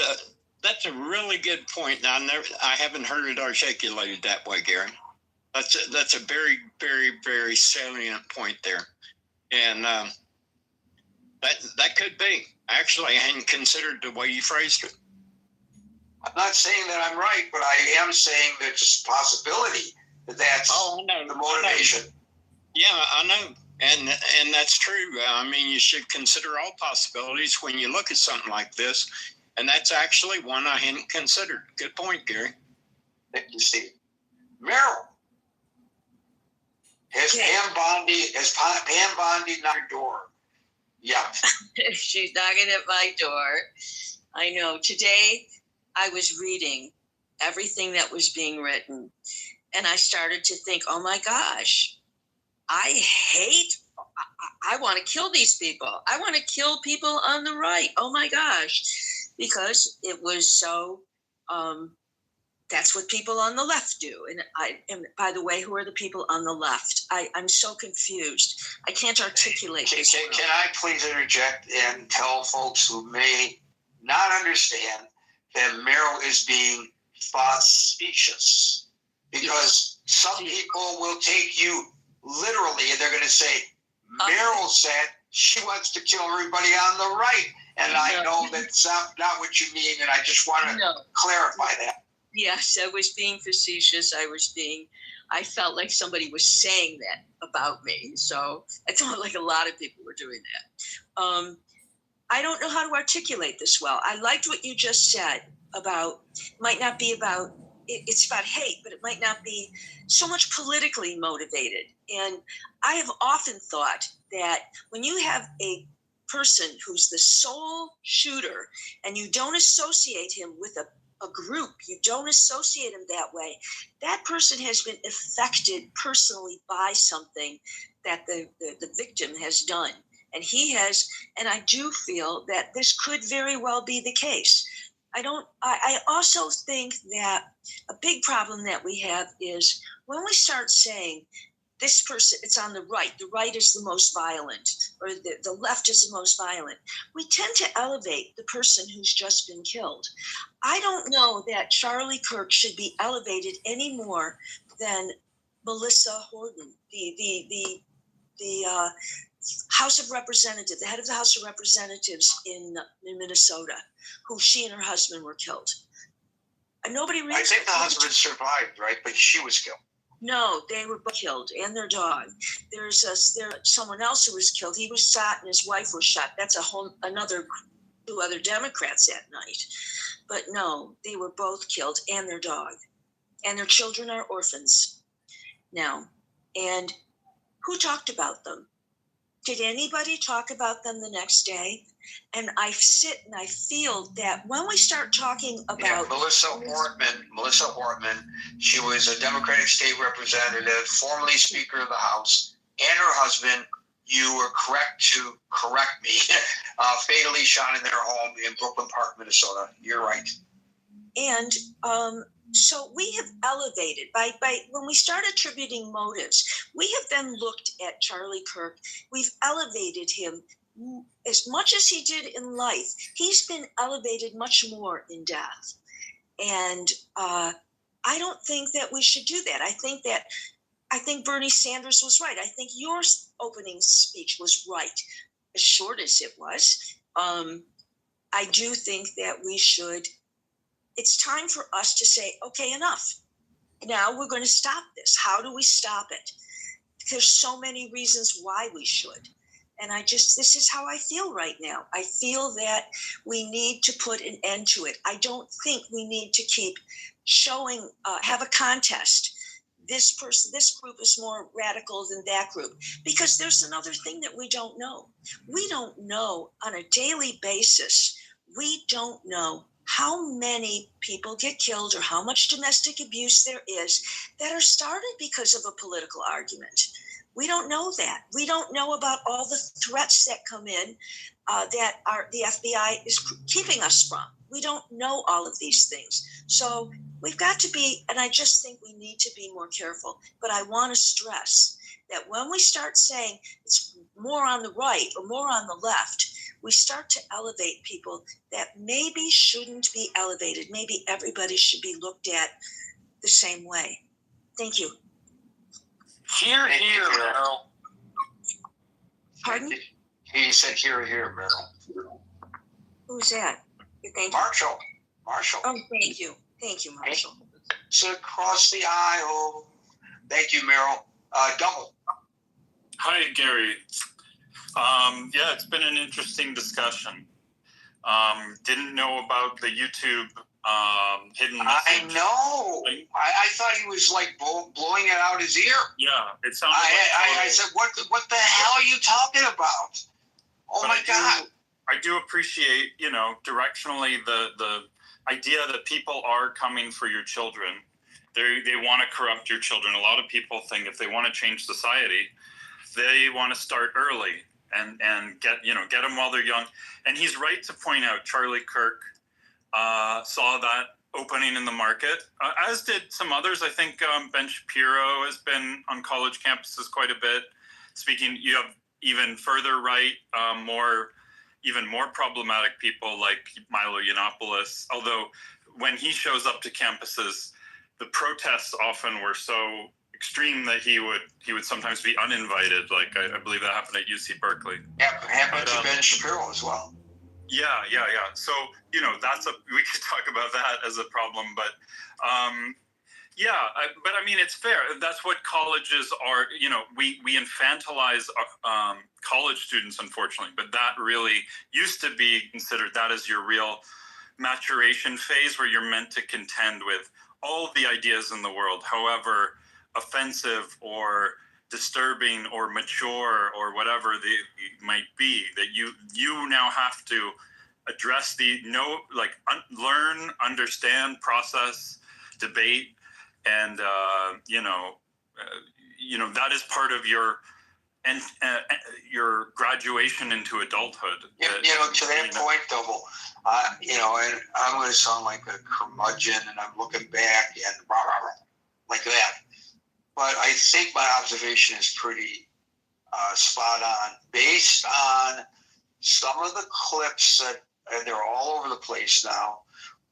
S8: a really good point. I haven't heard it articulated that way, Gary. That's a very, very, very salient point there, and that could be. Actually, I hadn't considered the way you phrased it.
S2: I'm not saying that I'm right, but I am saying there's a possibility that that's the motivation.
S8: Yeah, I know. And that's true. I mean, you should consider all possibilities when you look at something like this. And that's actually one I hadn't considered. Good point, Gary.
S2: Thank you, Steve. Merrill, has Pam Bondi knocked your door? Yeah.
S9: She's knocking at my door. I know. Today, I was reading everything that was being written. And I started to think, oh my gosh, I want to kill these people. I want to kill people on the right. Oh my gosh. Because it was so, that's what people on the left do. And by the way, who are the people on the left? I'm so confused. I can't articulate this.
S2: Can I please interject and tell folks who may not understand that Merrill is being facetious? Because some people will take you literally and they're going to say, Merrill said she wants to kill everybody on the right. And I know that's not what you mean, and I just want to clarify that.
S9: Yes, I was being facetious. I felt like somebody was saying that about me. So I felt like a lot of people were doing that. I don't know how to articulate this well. I liked what you just said about, might not be about, it's about hate, but it might not be so much politically motivated. And I have often thought that when you have a person who's the sole shooter, and you don't associate him with a group, you don't associate him that way, that person has been affected personally by something that the victim has done. And he has, and I do feel that this could very well be the case. I also think that a big problem that we have is when we start saying this person, it's on the right is the most violent, or the left is the most violent, we tend to elevate the person who's just been killed. I don't know that Charlie Kirk should be elevated any more than Melissa Horton, the House of Representatives, the head of the House of Representatives in Minnesota, who she and her husband were killed. Nobody really.
S2: I think the husband survived, right? But she was killed.
S9: No, they were both killed, and their dog. There's someone else who was killed. He was shot, and his wife was shot. That's two other Democrats that night. But no, they were both killed, and their dog, and their children are orphans now. And who talked about them? Did anybody talk about them the next day? And I sit and I feel that when we start talking about
S2: Melissa Hortman, she was a Democratic state representative, formerly Speaker of the House, and her husband, you were correct to correct me, fatally shot in their home in Brooklyn Park, Minnesota. You're right.
S9: And so we have elevated by when we start attributing motives, we have then looked at Charlie Kirk. We've elevated him as much as he did in life. He's been elevated much more in death. And I don't think that we should do that. I think Bernie Sanders was right. I think your opening speech was right, as short as it was. I do think that we should. It's time for us to say, okay, enough. Now we're going to stop this. How do we stop it? There's so many reasons why we should. And this is how I feel right now. I feel that we need to put an end to it. I don't think we need to keep showing, have a contest. This group is more radical than that group, because there's another thing that we don't know. We don't know on a daily basis. We don't know how many people get killed or how much domestic abuse there is that are started because of a political argument. We don't know that. We don't know about all the threats that come in that the FBI is keeping us from. We don't know all of these things. So we've got to be, and I just think we need to be more careful. But I want to stress that when we start saying it's more on the right or more on the left, we start to elevate people that maybe shouldn't be elevated. Maybe everybody should be looked at the same way. Thank you.
S8: Hear, Meryl.
S9: Pardon?
S2: He said, hear, Meryl.
S9: Who's that? Thank you.
S2: Marshall.
S9: Oh, thank you. Thank you, Marshall.
S2: So across the aisle. Thank you, Meryl. Double.
S10: Hi, Gary. Yeah, it's been an interesting discussion. Didn't know about the YouTube hidden message.
S2: I know. I thought he was like blowing it out his ear.
S10: Yeah, it sounded
S2: I said, what the hell are you talking about? Oh, but my God.
S10: I do appreciate, directionally the idea that people are coming for your children. They want to corrupt your children. A lot of people think if they want to change society, they want to start early and get them while they're young. And he's right to point out Charlie Kirk saw that opening in the market, as did some others. I think Ben Shapiro has been on college campuses quite a bit. Speaking, you have even further right, even more problematic people like Milo Yiannopoulos. Although when he shows up to campuses, the protests often were so extreme that he would sometimes be uninvited. Like I believe that happened at UC Berkeley.
S2: Yeah, happened to Ben Shapiro as well.
S10: Yeah. So that's we could talk about that as a problem, but but I mean, it's fair. That's what colleges are. We infantilize college students, unfortunately, but that really used to be considered that as your real maturation phase, where you're meant to contend with all the ideas in the world, however offensive or disturbing or mature or whatever they might be, that you now have to address learn, understand, process, debate, and that is part of your graduation into adulthood.
S2: To that point, though, and I'm going to sound like a curmudgeon, and I'm looking back and rah, rah, rah, like that. But I think my observation is pretty spot on, based on some of the clips and they're all over the place now.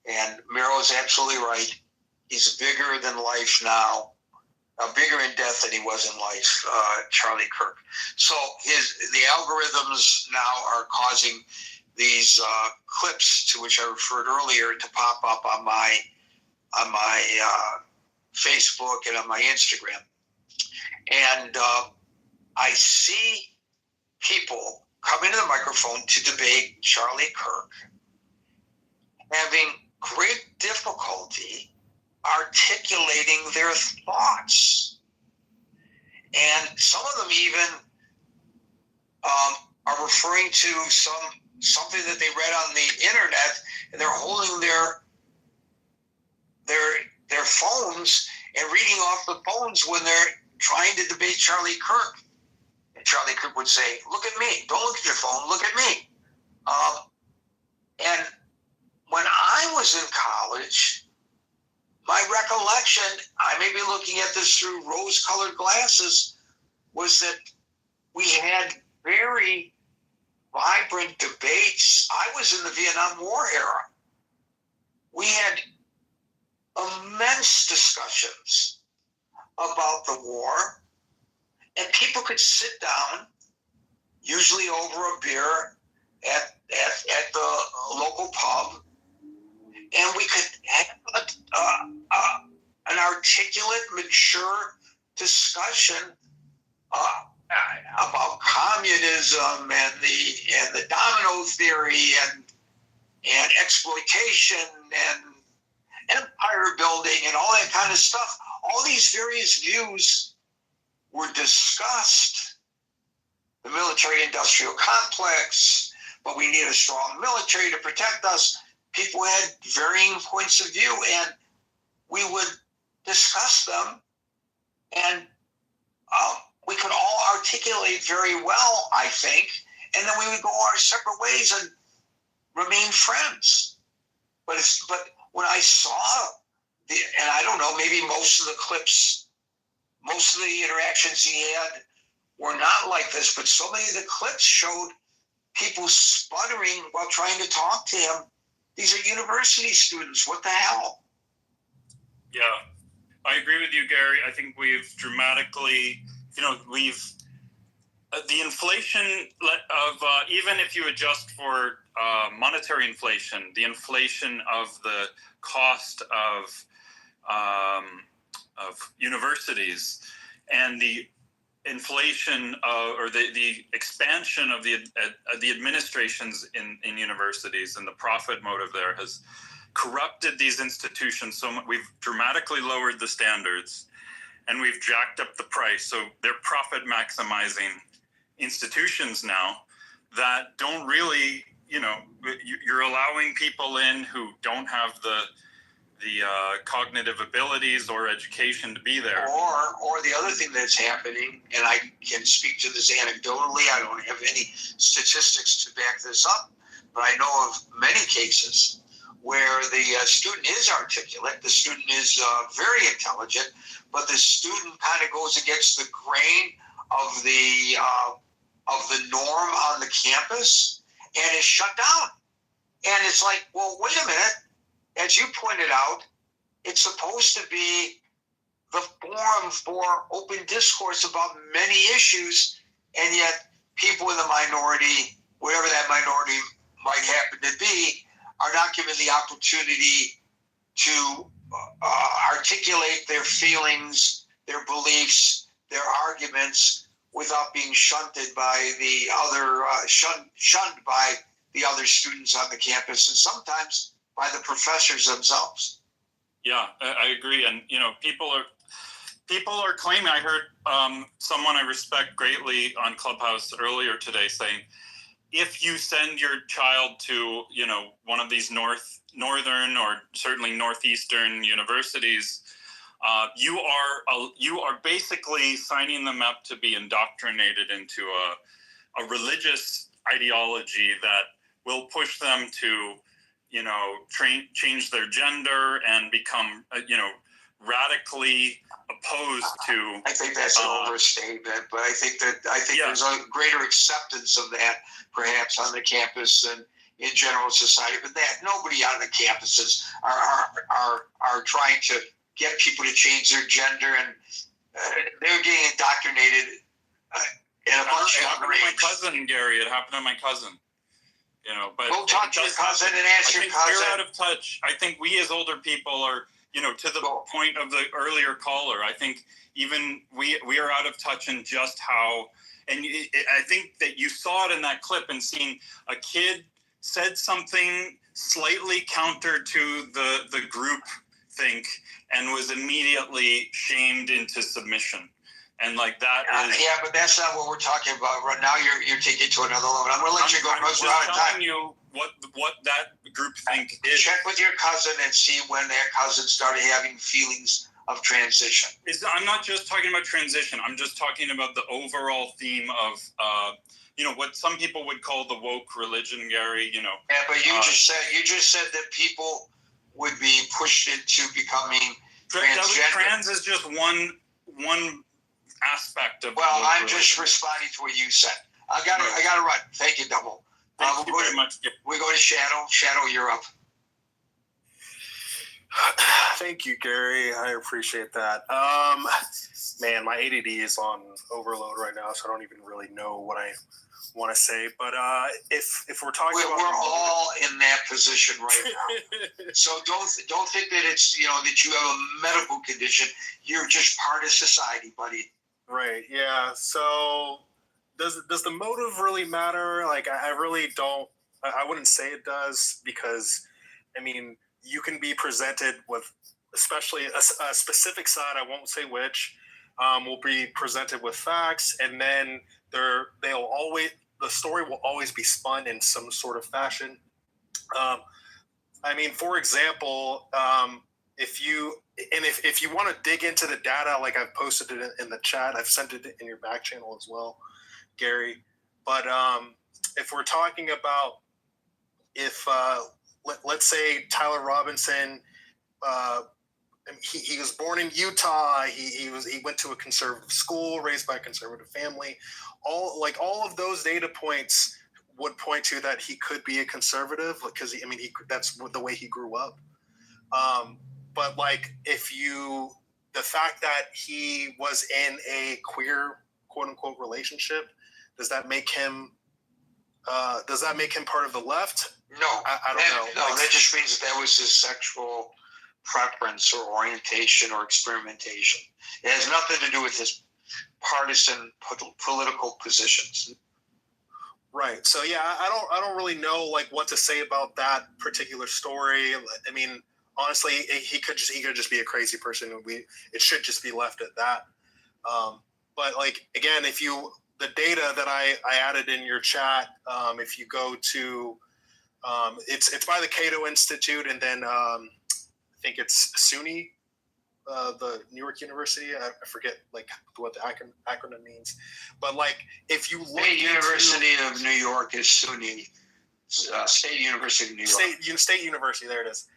S2: And Miro is absolutely right. He's bigger than life now. Bigger in death than he was in life, Charlie Kirk. So the algorithms now are causing these clips, to which I referred earlier, to pop up on my Facebook and on my Instagram. And I see people coming to the microphone to debate Charlie Kirk having great difficulty articulating their thoughts. And some of them even are referring to something that they read on the internet, and they're holding their phones and reading off the phones when they're trying to debate Charlie Kirk. And Charlie Kirk would say, "Look at me. Don't look at your phone. Look at me." And when I was in college, my recollection, I may be looking at this through rose-colored glasses, was that we had very vibrant debates. I was in the Vietnam War era. We had immense discussions about the war, and people could sit down, usually over a beer at the local pub, and we could have an articulate, mature discussion about communism and the domino theory and exploitation and empire building and all that kind of stuff. All these various views were discussed. The military-industrial complex, but we need a strong military to protect us. People had varying points of view, and we would discuss them, and we could all articulate very well, I think, and then we would go our separate ways and remain friends. But when I saw and I don't know, maybe most of the clips, most of the interactions he had were not like this, but so many of the clips showed people sputtering while trying to talk to him. These are university students. What the hell?
S10: Yeah, I agree with you, Gary. I think we've dramatically, the inflation of, even if you adjust for monetary inflation, the inflation of the cost of universities, and the inflation or the expansion of the administrations in universities, and the profit motive there has corrupted these institutions so much. We've dramatically lowered the standards, and we've jacked up the price. So they're profit maximizing institutions now that don't really, you're allowing people in who don't have the cognitive abilities or education to be there.
S2: Or the other thing that's happening, and I can speak to this anecdotally, I don't have any statistics to back this up, but I know of many cases where the student is articulate, the student is very intelligent, but the student kind of goes against the grain of the norm on the campus and is shut down. And it's like, well, wait a minute. As you pointed out, it's supposed to be the forum for open discourse about many issues, and yet people in the minority, whatever that minority might happen to be, are not given the opportunity to articulate their feelings, their beliefs, their arguments without being shunted by the other, shunned by the other students on the campus, and sometimes by the professors themselves.
S10: Yeah, I agree. And, people are, people are claiming. I heard someone I respect greatly on Clubhouse earlier today saying, if you send your child to, one of these northern or certainly northeastern universities, you are basically signing them up to be indoctrinated into a religious ideology that will push them to, change their gender and become, radically opposed to.
S2: I think that's an overstatement, but I think there's a greater acceptance of that perhaps on the campus and in general society. But that nobody on the campuses are trying to get people to change their gender, and they're getting indoctrinated in a bunch of other
S10: my cousin, Gary. It happened to my cousin. But
S2: go talk to your cousin and ask your cousin.
S10: We're out of touch. I think we as older people are, to the point of the earlier caller, I think even we are out of touch in just how, and I think that you saw it in that clip and seeing a kid said something slightly counter to the group think and was immediately shamed into submission. And like that is...
S2: Yeah, but that's not what we're talking about right now. You're taking it to another level. I'm going to let you go.
S10: I'm just telling you what that group think is.
S2: Check with your cousin and see when that cousin started having feelings of transition.
S10: I'm not just talking about transition. I'm just talking about the overall theme of, what some people would call the woke religion, Gary. Yeah,
S2: but you just said that people would be pushed into becoming transgender.
S10: Trans is just one aspect of.
S2: Well, I'm just responding to what you said. I got to run. Thank you, Double.
S10: Thank you very much.
S2: We go to Shadow. Shadow, you're up.
S11: Thank you, Gary. I appreciate that. Man, my ADD is on overload right now, so I don't even really know what I want to say. But if we're talking about,
S2: we're all in that position right now. So don't think that it's that you have a medical condition. You're just part of society, buddy.
S11: Right. Yeah. So does the motive really matter? Like, I really don't. I wouldn't say it does, because, I mean, you can be presented with, especially a specific side, I won't say which, will be presented with facts, and then the story will always be spun in some sort of fashion. I mean, for example, if you want to dig into the data, like I've posted it in the chat, I've sent it in your back channel as well, Gary. But if we're talking about let's say Tyler Robinson, he was born in Utah. He went to a conservative school, raised by a conservative family. All of those data points would point to that he could be a conservative, because that's the way he grew up. But the fact that he was in a queer, quote unquote, relationship, does that make him part of the left?
S2: No,
S11: I don't know.
S2: No, that just means that was his sexual preference or orientation or experimentation. It has nothing to do with his partisan political positions.
S11: Right. So yeah, I don't really know what to say about that particular story. I mean, honestly, he could just be a crazy person. It should just be left at that. But again, the data that I added in your chat, if you go to, it's by the Cato Institute, and then I think it's SUNY, the Newark University. I forget what the acronym means, but if you look,
S2: State University of New York is SUNY, State University of New York.
S11: State University, there it is.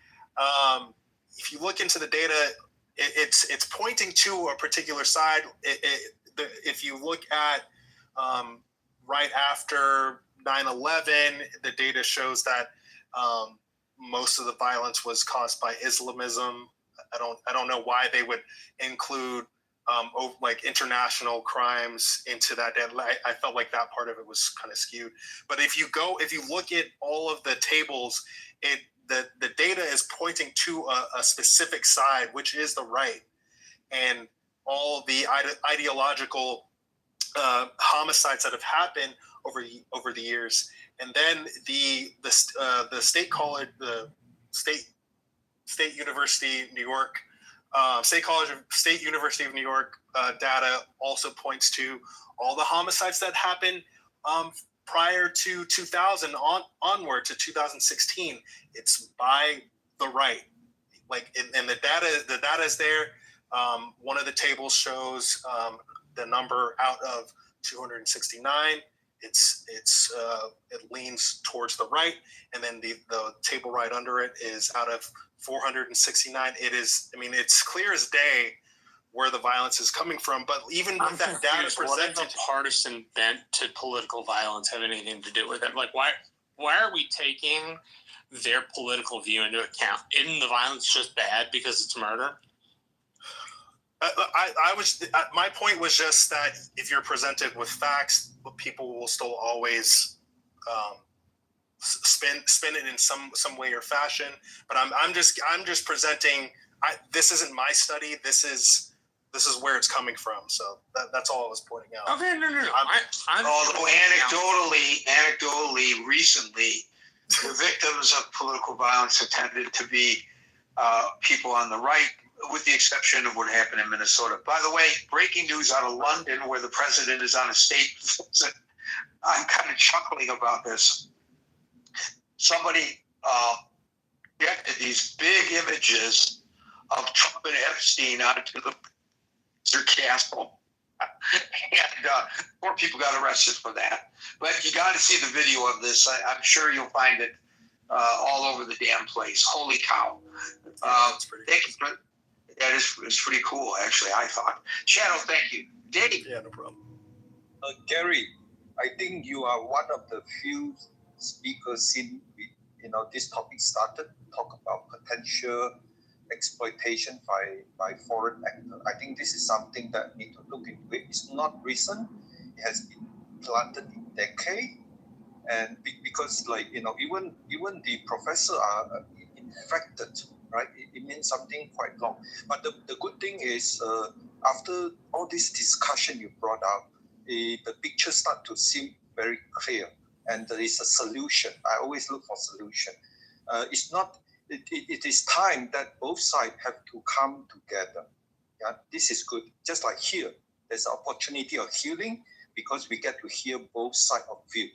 S11: If you look into the data, it's pointing to a particular side. If you look at right after 9/11, the data shows that most of the violence was caused by Islamism. I don't know why they would include international crimes into that data. I felt like that part of it was kind of skewed. But if you look at all of the tables, the data is pointing to a specific side, which is the right, and all the ideological homicides that have happened over the years. And then the State College, the State University, New York, State University of New York data also points to all the homicides that happened prior to 2000 onward to 2016. It's by the right. And the data is there. One of the tables shows the number out of 269. It leans towards the right, and then the table right under it is out of 469. It's clear as day where the violence is coming from. But even with that data presented,
S12: what does the partisan bent to political violence have anything to do with it? Like, why are we taking their political view into account? Isn't the violence just bad because it's murder?
S11: My point was just that if you're presented with facts, people will still always spin it in some way or fashion. But I'm just presenting. This isn't my study. This is where it's coming from. So that's all I was pointing out.
S12: Okay, no.
S2: Although anecdotally, recently, the victims of political violence have tended to be people on the right, with the exception of what happened in Minnesota. By the way, breaking news out of London, where the president is on a state visit. I'm kind of chuckling about this. Somebody projected these big images of Trump and Epstein onto the castle. And poor people got arrested for that. But you got to see the video of this. I'm sure you'll find it all over the damn place. Holy cow. Thank you for that. Is pretty cool, actually, I thought. Shadow, thank you. Dave?
S11: Yeah, no problem.
S13: Gary, I think you are one of the few speakers since this topic started, talk about potential exploitation by foreign actors. I think this is something that need to look into it. It's not recent. It has been planted in decades. And because even the professor are infected, right? It means something quite long. But the good thing is, after all this discussion you brought up, the picture start to seem very clear, and there is a solution. I always look for solution. It is time that both sides have to come together. Yeah, this is good. Just like here, there's an opportunity of healing because we get to hear both sides of view.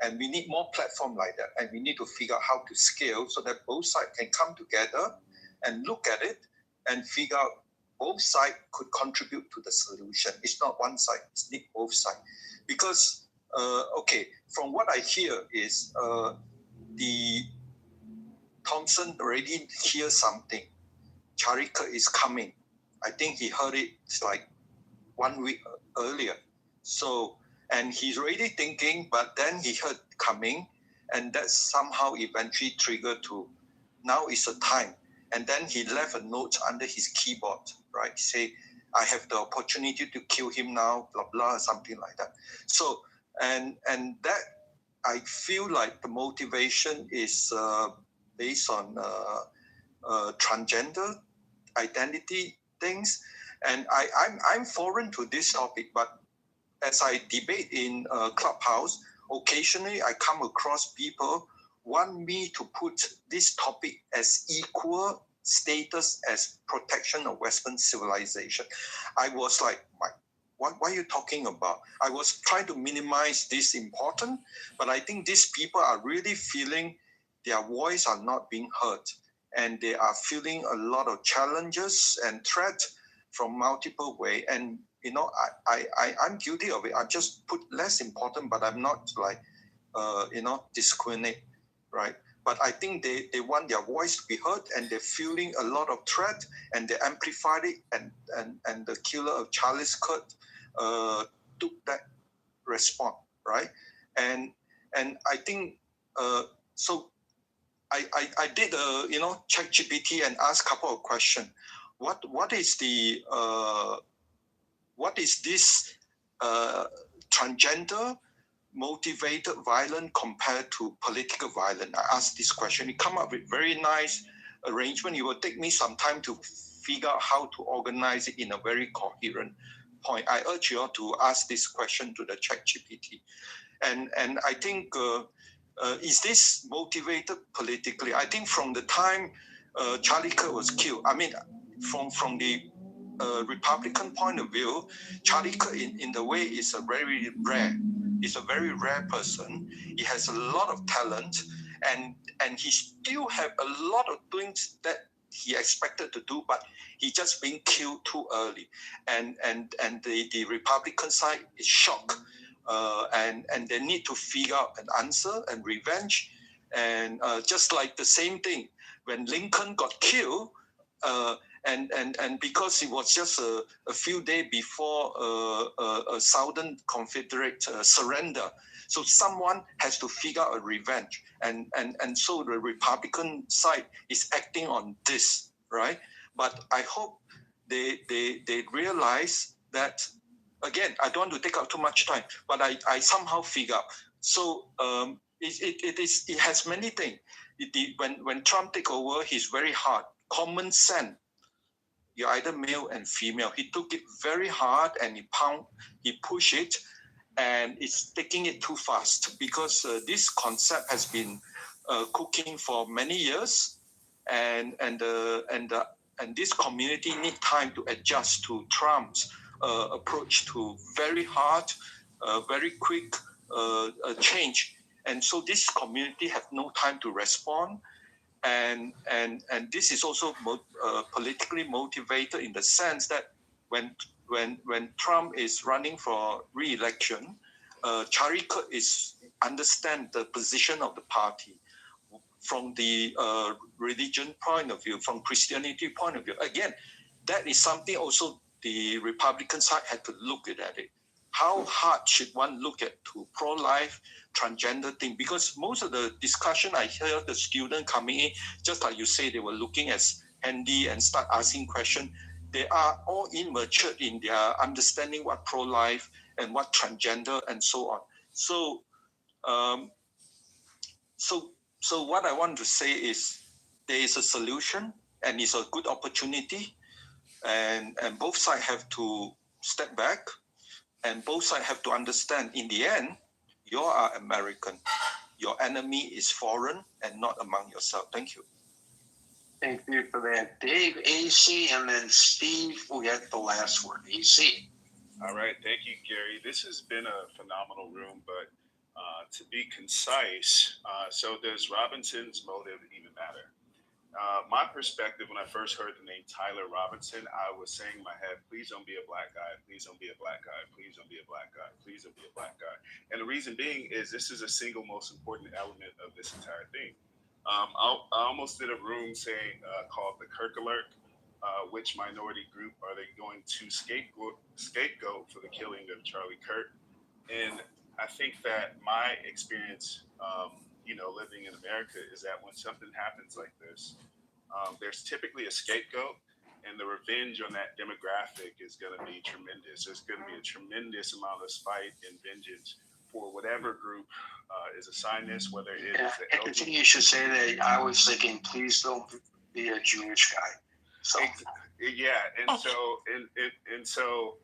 S13: And we need more platform like that. And we need to figure out how to scale so that both sides can come together and look at it and figure out both sides could contribute to the solution. It's not one side, it's need both sides. Because, from what I hear is the Thompson already hear something. Charika is coming. I think he heard it like 1 week earlier. So, and he's already thinking, but then he heard coming, and that somehow eventually triggered to, now is the time. And then he left a note under his keyboard, right? Say, I have the opportunity to kill him now, blah, blah, something like that. So, and that, I feel like the motivation is based on transgender identity things. And I'm foreign to this topic, but as I debate in Clubhouse, occasionally I come across people want me to put this topic as equal status as protection of Western civilization. I was like, what are you talking about? I was trying to minimize this important, but I think these people are really feeling their voice are not being heard, and they are feeling a lot of challenges and threats from multiple ways. And I'm guilty of it. I just put less important, but I'm not like, discriminate, right? But I think they want their voice to be heard, and they're feeling a lot of threat, and they amplified it. And the killer of Charlie Kirk took that response, right? And I think so. I did ChatGPT and asked a couple of questions. What is this transgender motivated violence compared to political violence? I asked this question. It come up with very nice arrangement. It will take me some time to figure out how to organize it in a very coherent point. I urge you all to ask this question to the ChatGPT. And I think, is this motivated politically? I think from the time Charlie Kirk was killed, I mean, from the Republican point of view, Charlie Kirk in the way is a very rare person. He has a lot of talent, and he still have a lot of things that he expected to do, but he just being killed too early, and the Republican side is shocked, and they need to figure out an answer and revenge, and just like the same thing when Lincoln got killed. And because it was just a few days before a Southern Confederate surrender, so someone has to figure out a revenge, and so the Republican side is acting on this, right? But I hope they realize that. Again, I don't want to take up too much time, but I somehow figure out. So it has many things. When Trump take over, he's very hard. Common sense. You're either male and female. He took it very hard and he pushed it, and it's taking it too fast because this concept has been cooking for many years, and this community need time to adjust to Trump's approach to very hard, very quick change, and so this community have no time to respond. And this is also politically motivated in the sense that when Trump is running for re-election, Charlie Kirk understand the position of the party from the religion point of view, from Christianity point of view. Again, that is something also the Republican side had to look at it. How hard should one look at to pro-life, transgender thing? Because most of the discussion I hear the student coming in, just like you say, they were looking at handy and start asking questions. They are all immature in their understanding what pro-life and what transgender and so on. So, so what I want to say is there is a solution and it's a good opportunity, and both sides have to step back. And both sides have to understand, in the end, you are American. Your enemy is foreign and not among yourself. Thank you.
S2: Thank you for that. Dave, AC, and then Steve will get the last word. AC.
S14: All right. Thank you, Gary. This has been a phenomenal room, but to be concise, so does Robinson's motive even matter? My perspective, when I first heard the name Tyler Robinson, I was saying in my head, please don't be a black guy. Please don't be a black guy. Please don't be a black guy. Please don't be a black guy. And the reason being is this is a single most important element of this entire thing. I almost did a room saying called the Kirk Alert. Which minority group are they going to scapegoat for the killing of Charlie Kirk? And I think that my experience, living in America, is that when something happens like this, there's typically a scapegoat, and the revenge on that demographic is going to be tremendous. There's going to be a tremendous amount of spite and vengeance for whatever group is assigned this, whether it is the
S2: I think you should say that. I was thinking, please don't be a Jewish guy. So
S14: yeah, and so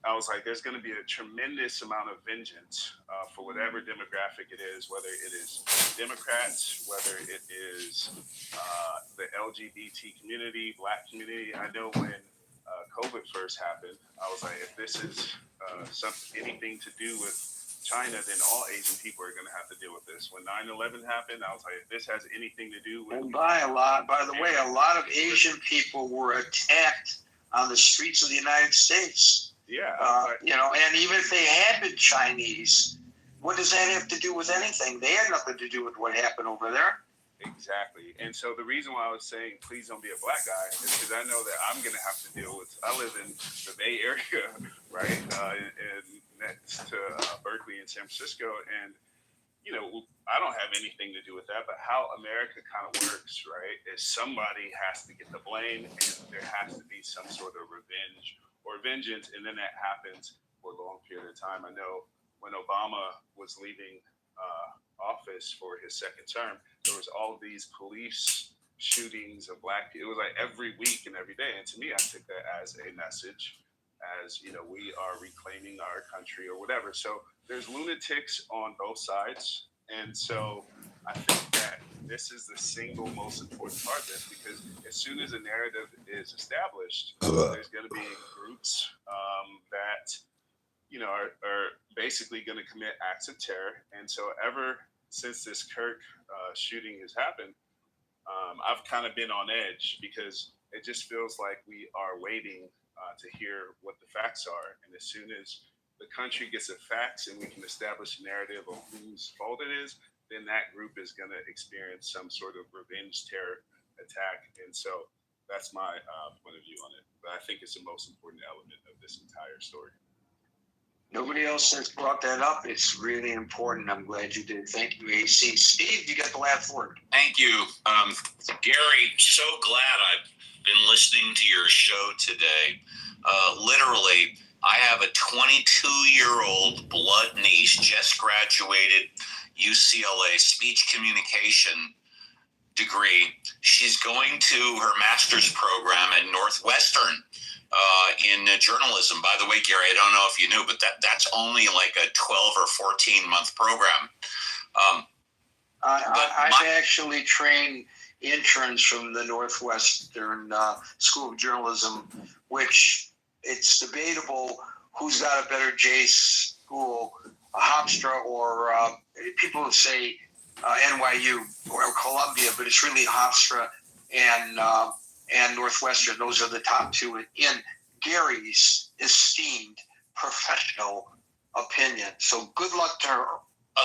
S14: I was like, there's going to be a tremendous amount of vengeance for whatever demographic it is, whether it is Democrats, whether it is the LGBT community, Black community. I know when COVID first happened, I was like, if this is anything to do with China, then all Asian people are going to have to deal with this. When 9/11 happened, I was like, if this has anything to do with...
S2: And by the way, a lot of Asian people were attacked on the streets of the United States.
S14: Yeah.
S2: And even if they had been Chinese, what does that have to do with anything? They had nothing to do with what happened over there.
S14: Exactly. And so the reason why I was saying, please don't be a black guy, is because I know that I'm going to have to deal with... I live in the Bay Area, right? And next to Berkeley and San Francisco. And, I don't have anything to do with that, but how America kind of works, right, is somebody has to get the blame, and there has to be some sort of revenge or vengeance, and then that happens for a long period of time. I know when Obama was leaving office for his second term, there was all of these police shootings of black people. It was like every week and every day, and to me, I took that as a message, as we are reclaiming our country or whatever. So there's lunatics on both sides, and so I think that this is the single most important part of this, because as soon as a narrative is established, there's going to be groups that are basically going to commit acts of terror. And so ever since this Kirk shooting has happened, I've kind of been on edge, because it just feels like we are waiting to hear what the facts are. And as soon as the country gets the facts and we can establish a narrative of whose fault it is, then that group is going to experience some sort of revenge terror attack. And so that's my point of view on it. But I think it's the most important element of this entire story.
S2: Nobody else has brought that up. It's really important. I'm glad you did. Thank you, AC. Steve, you got the last word.
S15: Thank you. Gary, so glad I've been listening to your show today. Literally, I have a 22-year-old blood niece, just graduated UCLA speech communication degree. She's going to her master's program at Northwestern in journalism. By the way, Gary, I don't know if you knew, but that's only like a 12 or 14-month program.
S2: I've actually trained interns from the Northwestern School of Journalism, which it's debatable who's got a better J school, Hofstra or people say NYU or Columbia, but it's really Hofstra and Northwestern. Those are the top two in Gary's esteemed professional opinion. So good luck to her.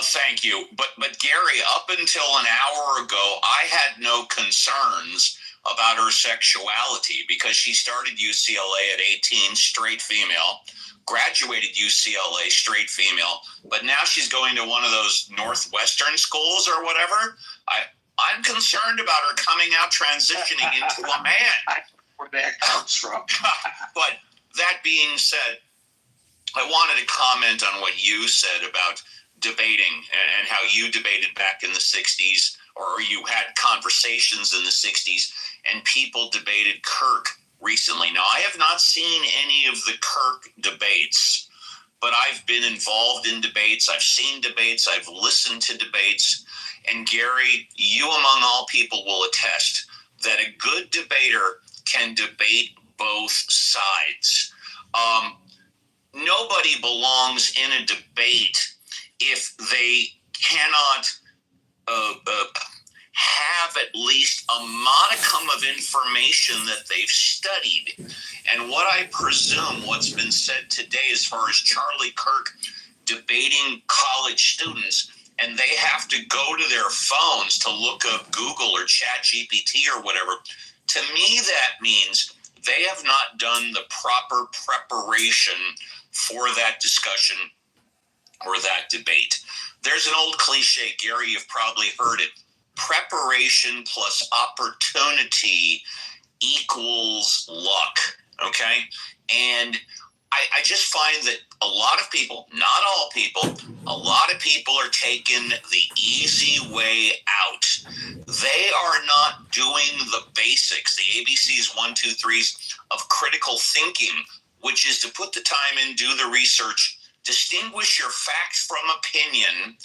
S15: Thank you. But Gary, up until an hour ago, I had no concerns about her sexuality, because she started UCLA at 18, straight female, graduated UCLA, straight female, but now she's going to one of those Northwestern schools or whatever. I'm concerned about her coming out, transitioning into a man.
S2: Where that comes from.
S15: But that being said, I wanted to comment on what you said about debating and how you debated back in the 60s, or you had conversations in the 60s, and people debated Kirk recently. Now, I have not seen any of the Kirk debates, but I've been involved in debates. I've seen debates. I've listened to debates. And Gary, you among all people will attest that a good debater can debate both sides. Nobody belongs in a debate if they cannot have at least a modicum of information that they've studied. And what I presume what's been said today as far as Charlie Kirk debating college students, and they have to go to their phones to look up Google or Chat GPT or whatever, to me that means they have not done the proper preparation for that discussion or that debate. There's an old cliche, Gary, you've probably heard it. Preparation plus opportunity equals luck, okay? And I just find that a lot of people, not all people, a lot of people are taking the easy way out. They are not doing the basics, the ABCs, 1, 2, 3s of critical thinking, which is to put the time in, do the research, distinguish your facts from opinion,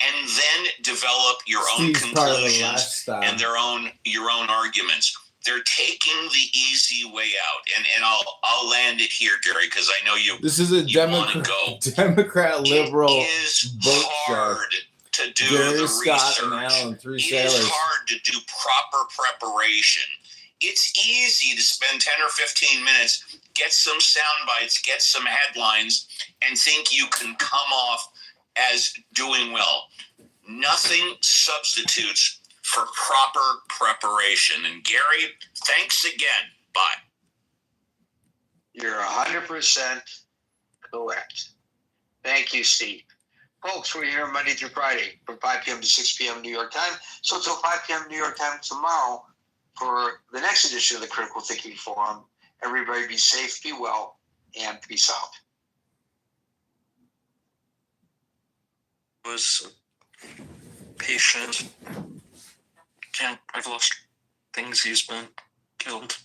S15: and then develop your own conclusions and your own arguments. They're taking the easy way out, and I'll land it here, Gary, because I know you.
S16: This is a Democrat liberal.
S15: It is hard to do
S16: Gary
S15: the
S16: Scott
S15: research.
S16: And Alan, three
S15: it
S16: sailors.
S15: is hard to do proper preparation. It's easy to spend 10 or 15 minutes, get some sound bites, get some headlines, and think you can come off as doing well. Nothing substitutes for proper preparation. And Gary, thanks again. Bye.
S2: You're 100% correct. Thank you, Steve. Folks, we're here Monday through Friday from 5 p.m. to 6 p.m. New York time. So until 5 p.m. New York time tomorrow for the next edition of the Critical Thinking Forum. Everybody be safe, be well, and peace out.
S17: Was patient. I've lost things. He's been killed.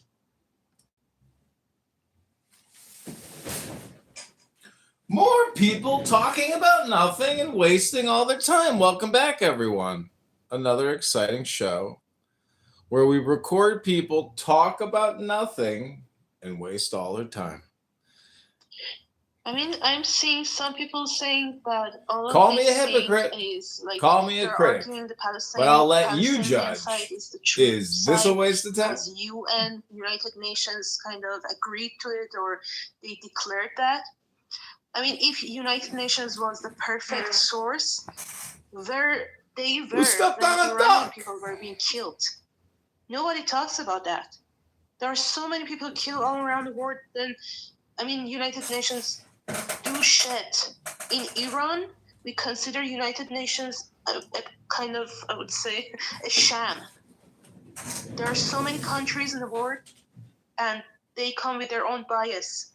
S16: More people talking about nothing and wasting all their time. Welcome back, everyone. another exciting show where we record people talk about nothing and waste all their time.
S18: I mean, I'm seeing some people saying that all
S16: Call
S18: of
S16: me
S18: this
S16: a hypocrite.
S18: is like
S16: Call me a
S18: they're
S16: critic.
S18: arguing the
S16: But I'll let you
S18: Palestinian
S16: judge.
S18: side is the true
S16: Is this a
S18: side
S16: waste of time?
S18: because UN, United Nations, kind of agreed to it or they declared that. I mean, if United Nations was the perfect source, they were
S16: stepped
S18: when
S16: on a
S18: Iranian
S16: duck?
S18: people were being killed. Nobody talks about that. There are so many people killed all around the world. Then, I mean, United Nations do shit. In Iran, we consider United Nations a kind of, I would say, a sham. There are so many countries in the world, and they come with their own bias.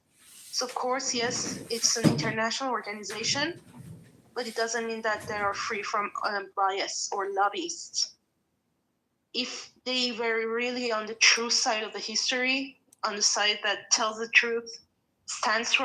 S18: So, of course, yes, it's an international organization, but it doesn't mean that they are free from bias or lobbyists. If they were really on the true side of the history, on the side that tells the truth, stands for